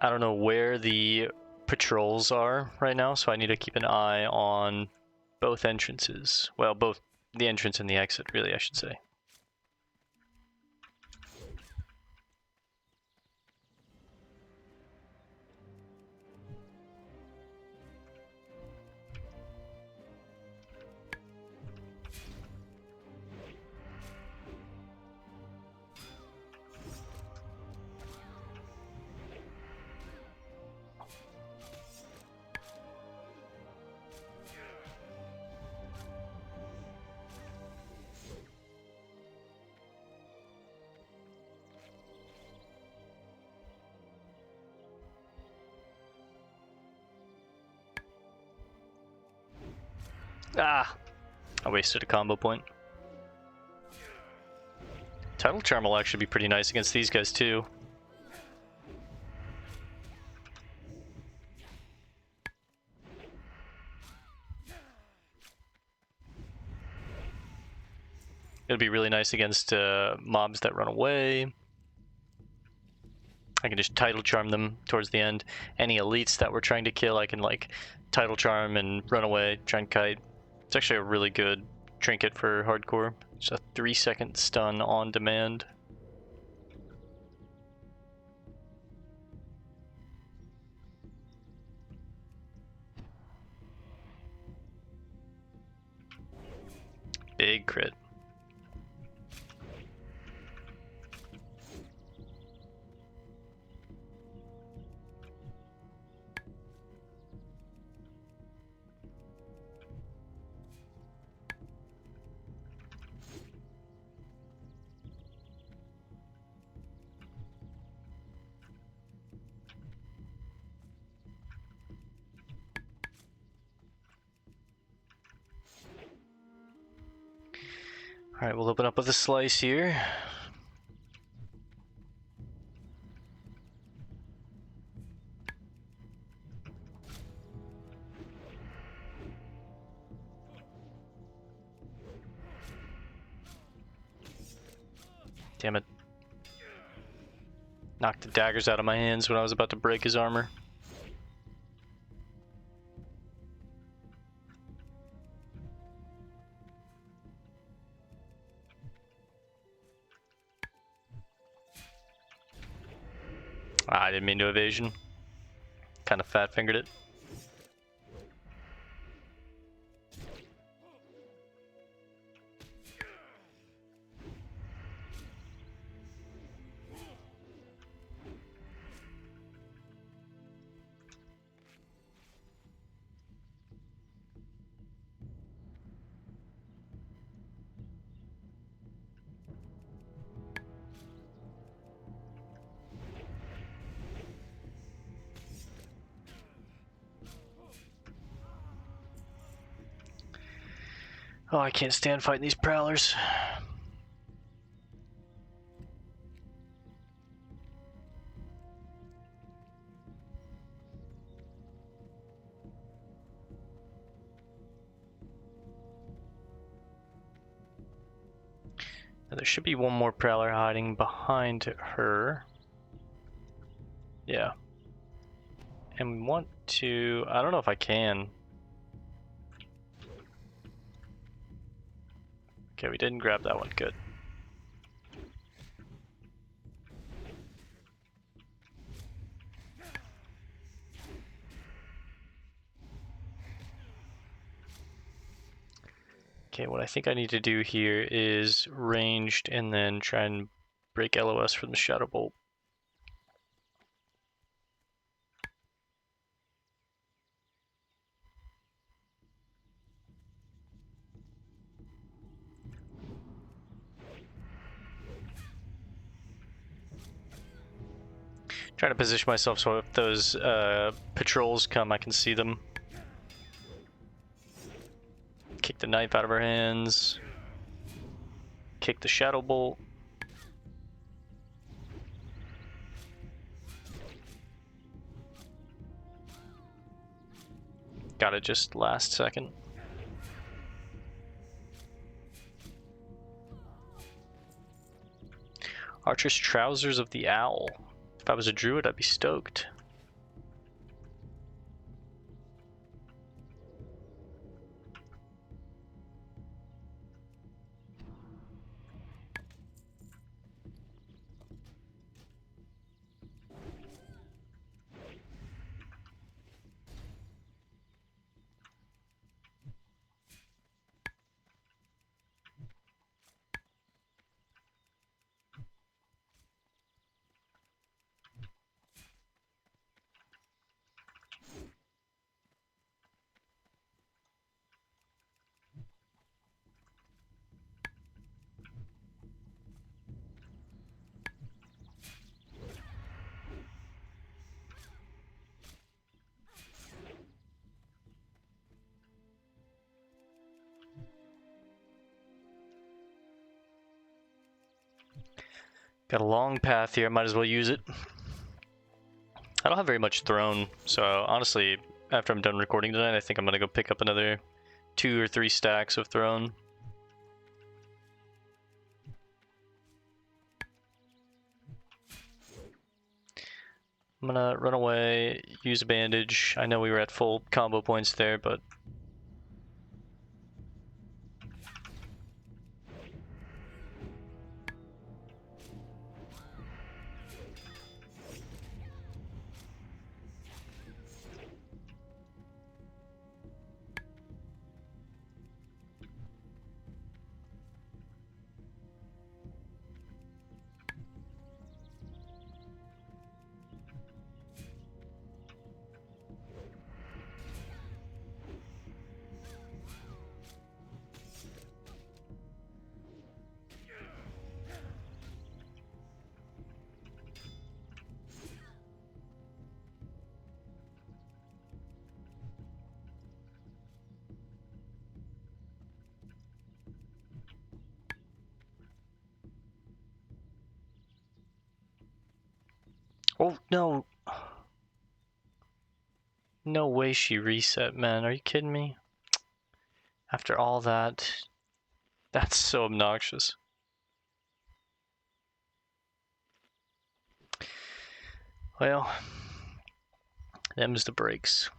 I don't know where the patrols are right now, so I need to keep an eye on both entrances. Well, both the entrance and the exit, really, I should say. Ah! I wasted a combo point. Tidal Charm will actually be pretty nice against these guys too. It'll be really nice against mobs that run away. I can just Tidal Charm them towards the end. Any elites that we're trying to kill, I can like Tidal Charm and run away, try and kite. It's actually a really good trinket for hardcore. It's a 3-second stun on demand. Big crit. Alright, we'll open up with a slice here. Damn it. Knocked the daggers out of my hands when I was about to break his armor. Ah, I didn't mean to evasion. Kind of fat fingered it. Oh, I can't stand fighting these prowlers. Now, there should be one more prowler hiding behind her. Yeah. And we want to... I don't know if I can. Okay, we didn't grab that one. Good. Okay, what I think I need to do here is ranged and then try and break LOS from the Shadow Bolt. Trying to position myself so if those patrols come, I can see them. Kick the knife out of her hands. Kick the Shadow Bolt. Got it just last second. Archer's Trousers of the Owl. If I was a druid, I'd be stoked. Got a long path here, might as well use it. I don't have very much thrown, so honestly, after I'm done recording tonight, I think I'm gonna go pick up another 2 or 3 stacks of thrown. I'm gonna run away, use a bandage. I know we were at full combo points there, but oh no! No way she reset, man. Are you kidding me? After all that, that's so obnoxious. Well, them's the breaks.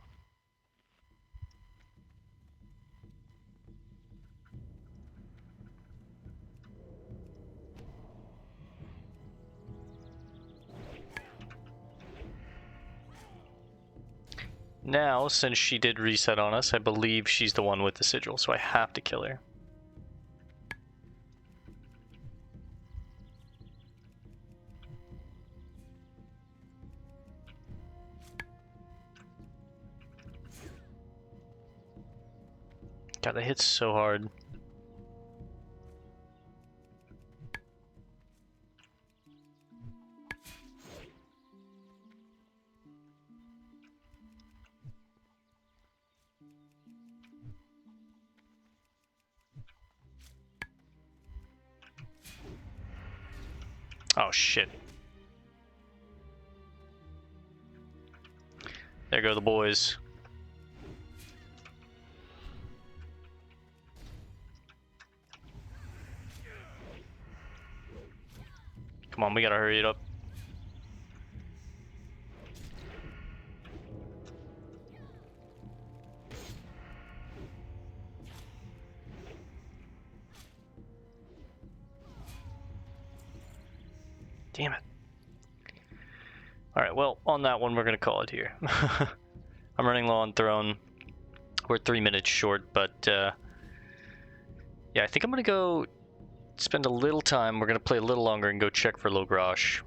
Now, since she did reset on us, I believe she's the one with the sigil, so I have to kill her. God, that hits so hard. Oh shit. There go the boys. Come on, we gotta hurry it up. Damn it. Alright, well, on that one, we're gonna call it here. I'm running low on throne. We're 3 minutes short, but yeah, I think I'm gonna go spend a little time. We're gonna play a little longer and go check for Logrash.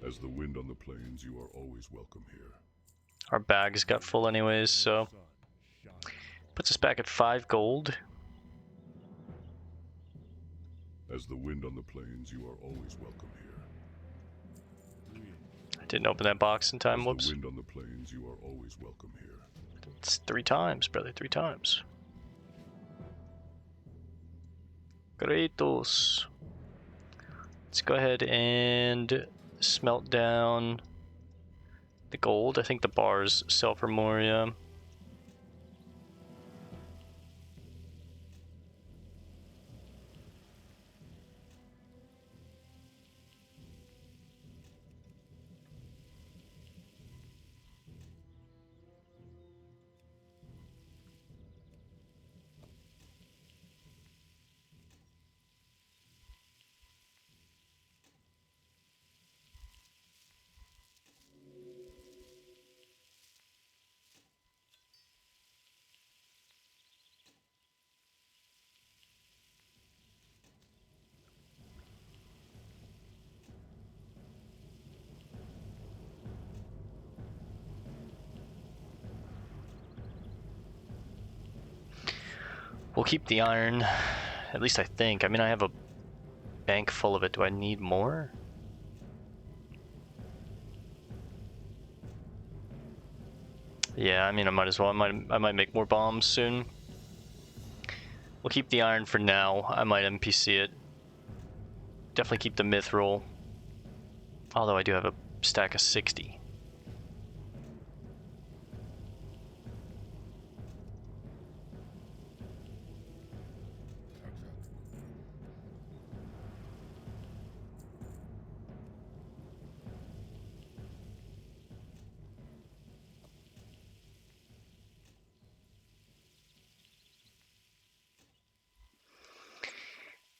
As the wind on the plains, you are always welcome here. Our bags got full anyways, so puts us back at 5 gold. As the wind on the plains, you are always welcome here. I didn't open that box in time, As whoops. the wind on the plains, you are always welcome here. It's 3 times, brother, 3 times. Kratos. Let's go ahead and smelt down the gold. I think the bars sell for more, yeah. We'll keep the iron, at least I think. I mean, I have a bank full of it. Do I need more? Yeah, I mean, I might as well. I might make more bombs soon. We'll keep the iron for now. I might NPC it. Definitely keep the mithril. Although I do have a stack of 60.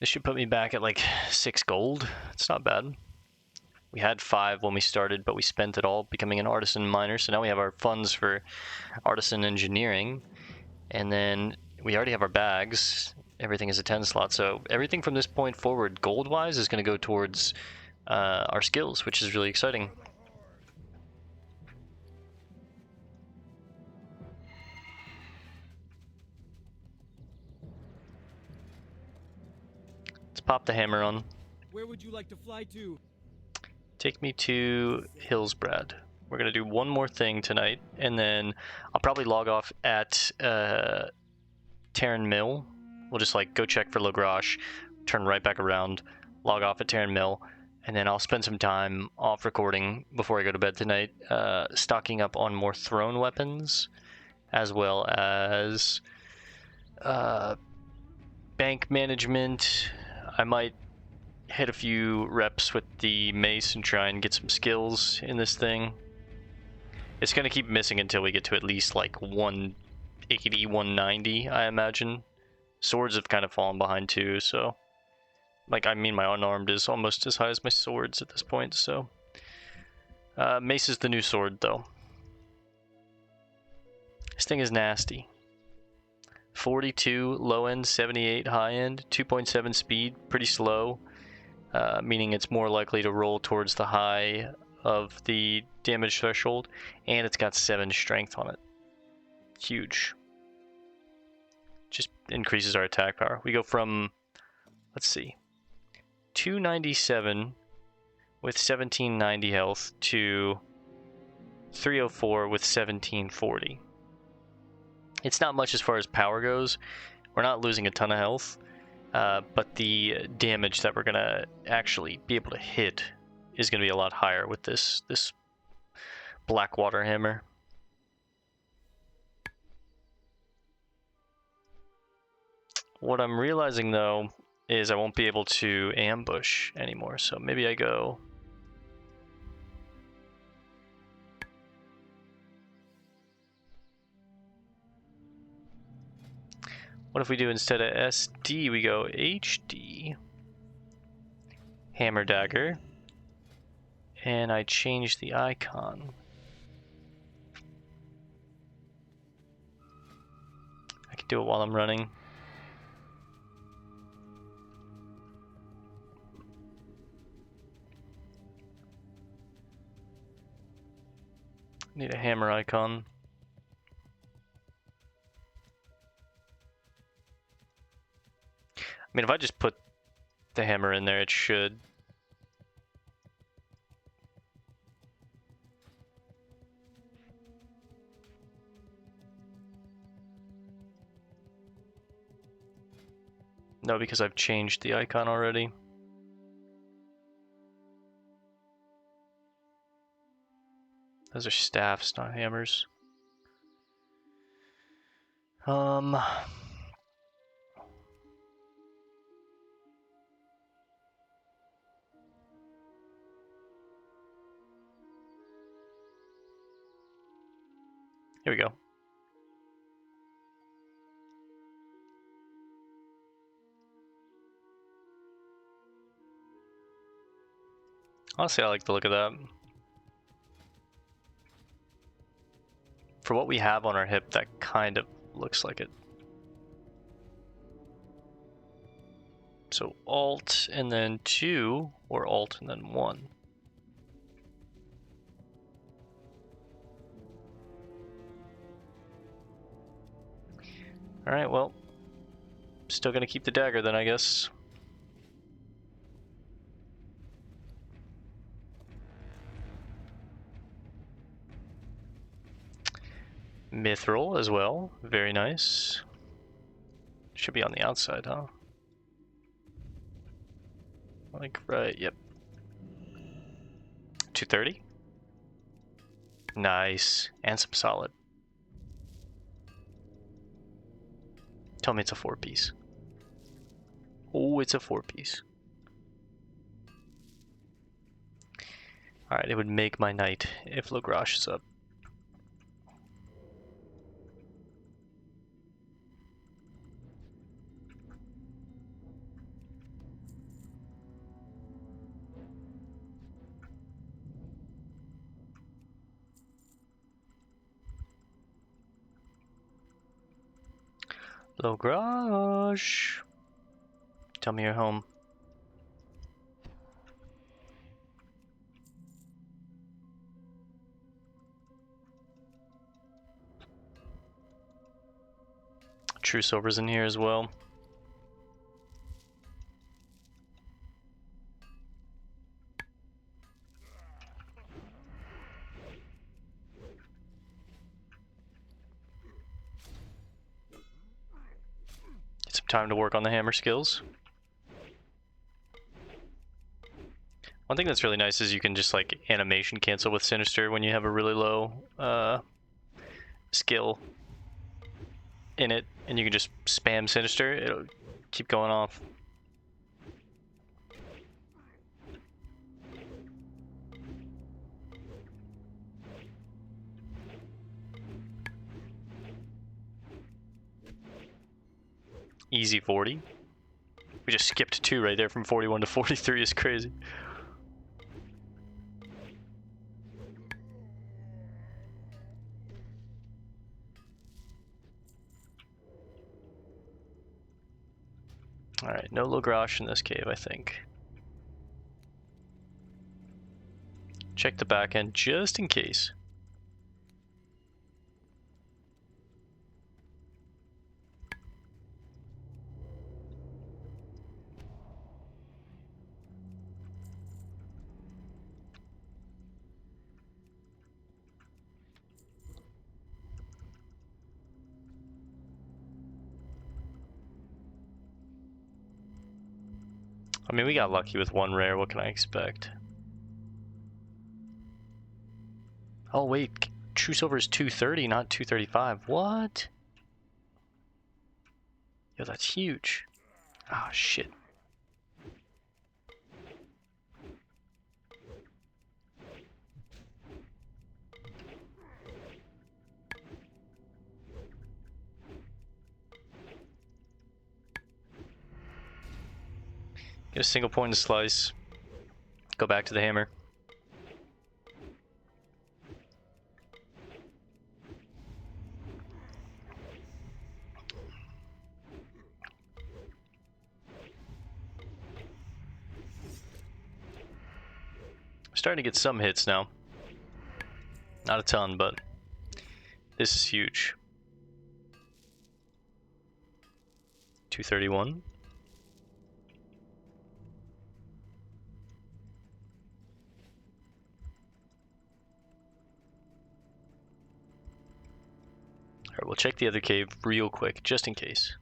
This should put me back at like 6 gold. It's not bad. We had 5 when we started, but we spent it all becoming an artisan miner. So now we have our funds for artisan engineering. And then we already have our bags. Everything is a 10 slot. So everything from this point forward, gold-wise, is going to go towards our skills, which is really exciting. Pop the hammer on. Where would you like to fly to? Take me to Hillsbrad. We're gonna do one more thing tonight, and then I'll probably log off at Terran Mill. We'll just like go check for Logrash, turn right back around, log off at Terran Mill, and then I'll spend some time off recording before I go to bed tonight, stocking up on more throne weapons, as well as bank management. I might hit a few reps with the mace and try and get some skills in this thing. It's going to keep missing until we get to at least like 180, 190, I imagine. Swords have kind of fallen behind too, so... Like, I mean, my unarmed is almost as high as my swords at this point, so... mace is the new sword, though. This thing is nasty. 42 low end, 78 high end, 2.7 speed, pretty slow, meaning it's more likely to roll towards the high of the damage threshold, and it's got 7 strength on it. Huge. Just increases our attack power. We go from, let's see, 297 with 1790 health to 304 with 1740. It's not much as far as power goes. We're not losing a ton of health. but the damage that we're gonna actually be able to hit is gonna be a lot higher with this Blackwater hammer. What I'm realizing though is I won't be able to ambush anymore, so maybe I go what if we do instead of SD, we go HD, hammer dagger, and I change the icon. I can do it while I'm running. Need a hammer icon. I mean, if I just put the hammer in there, it should. No, because I've changed the icon already. Those are staffs, not hammers. Here we go. Honestly, I like the look of that. For what we have on our hip, that kind of looks like it. So Alt and then 2, or Alt and then 1. Alright, well, still gonna keep the dagger then, I guess. Mithril as well, very nice. Should be on the outside, huh? Like, right, yep. 230. Nice, and some solid. Tell me it's a 4-piece. Oh, it's a 4-piece. Alright, it would make my night if Logrash is up. Logrash, tell me you're home. True Silver's in here as well. Get some time to work on the hammer skills. One thing that's really nice is you can just like animation cancel with Sinister when you have a really low skill in it, and you can just spam Sinister, it'll keep going off. Easy 40. We just skipped 2 right there from 41 to 43 is crazy. Alright, no Logrash in this cave, I think. Check the back end just in case. I mean, we got lucky with one rare. What can I expect? Oh, wait. True silver is 230, not 235. What? Yo, that's huge. Ah, shit. Get a single pointed slice. Go back to the hammer. Starting to get some hits now. Not a ton, but this is huge. 231. Alright, we'll check the other cave real quick, just in case.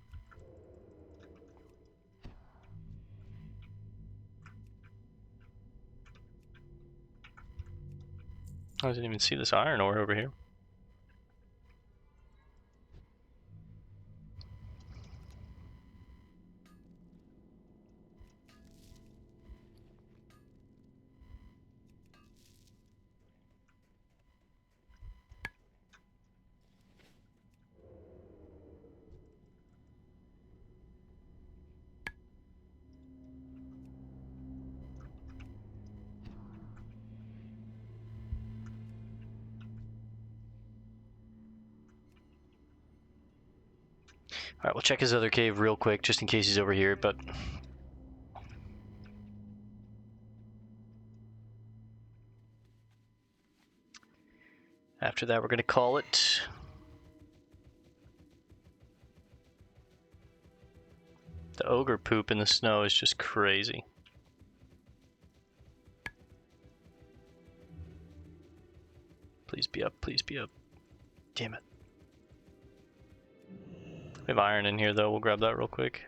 I didn't even see this iron ore over here. Alright, we'll check his other cave real quick, just in case he's over here, but... After that, we're gonna call it. The ogre poop in the snow is just crazy. Please be up, please be up. Damn it. We have iron in here though, we'll grab that real quick.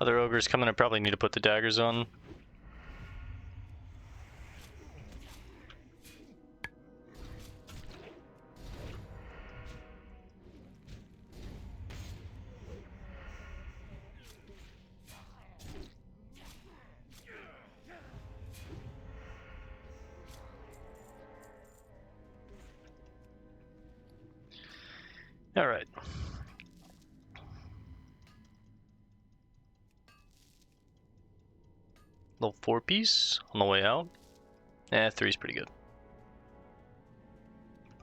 Other ogres coming, I probably need to put the daggers on. All right. Little 4-piece on the way out. 3's pretty good.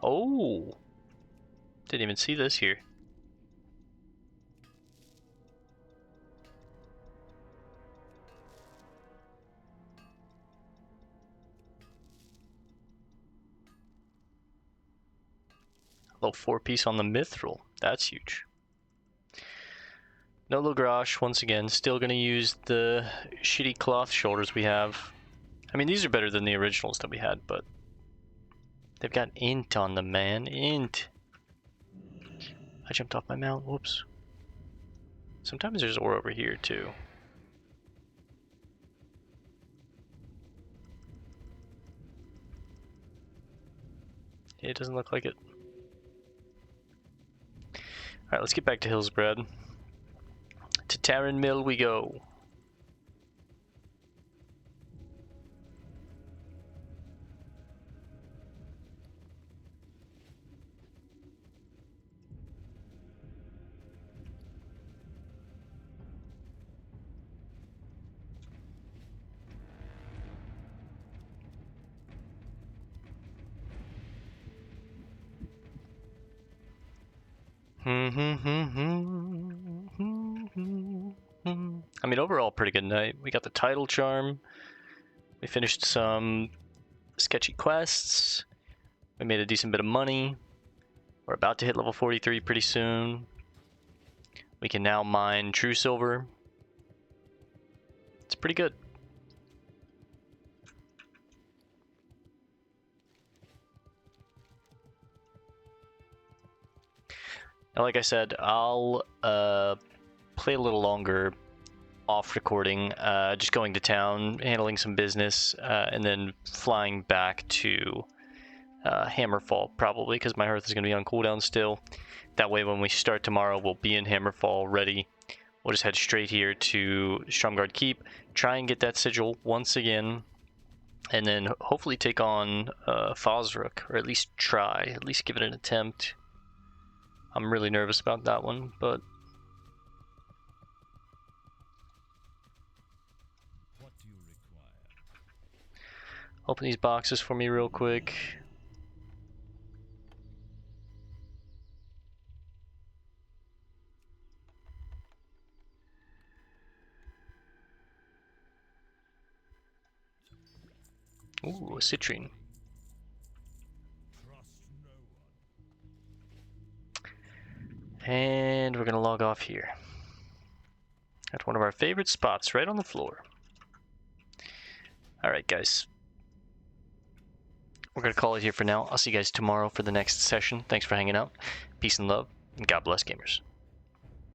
Oh! Didn't even see this here. Little 4-piece on the mithril. That's huge. No Logrash, once again, still going to use the shitty cloth shoulders we have. I mean, these are better than the originals that we had, but they've got int on them, man. Int. I jumped off my mount. Whoops. Sometimes there's ore over here, too. It doesn't look like it. Alright, let's get back to Hillsbrad. To Tarren Mill we go. I mean, overall, pretty good night. We got the title charm. We finished some sketchy quests. We made a decent bit of money. We're about to hit level 43 pretty soon. We can now mine true silver. It's pretty good. Now, like I said, I'll play a little longer off recording, just going to town, handling some business, and then flying back to Hammerfall, probably, because my hearth is going to be on cooldown still. That way, when we start tomorrow, we'll be in Hammerfall ready. We'll just head straight here to Stromgarde Keep, try and get that sigil once again, and then hopefully take on Fosrook, or at least try, at least give it an attempt. I'm really nervous about that one, but What do you require? open these boxes for me real quick. Ooh, a citrine. Trust no one. And we're gonna log off here. That's one of our favorite spots, right on the floor. Alright guys. We're gonna call it here for now. I'll see you guys tomorrow for the next session. Thanks for hanging out. Peace and love, and God bless gamers.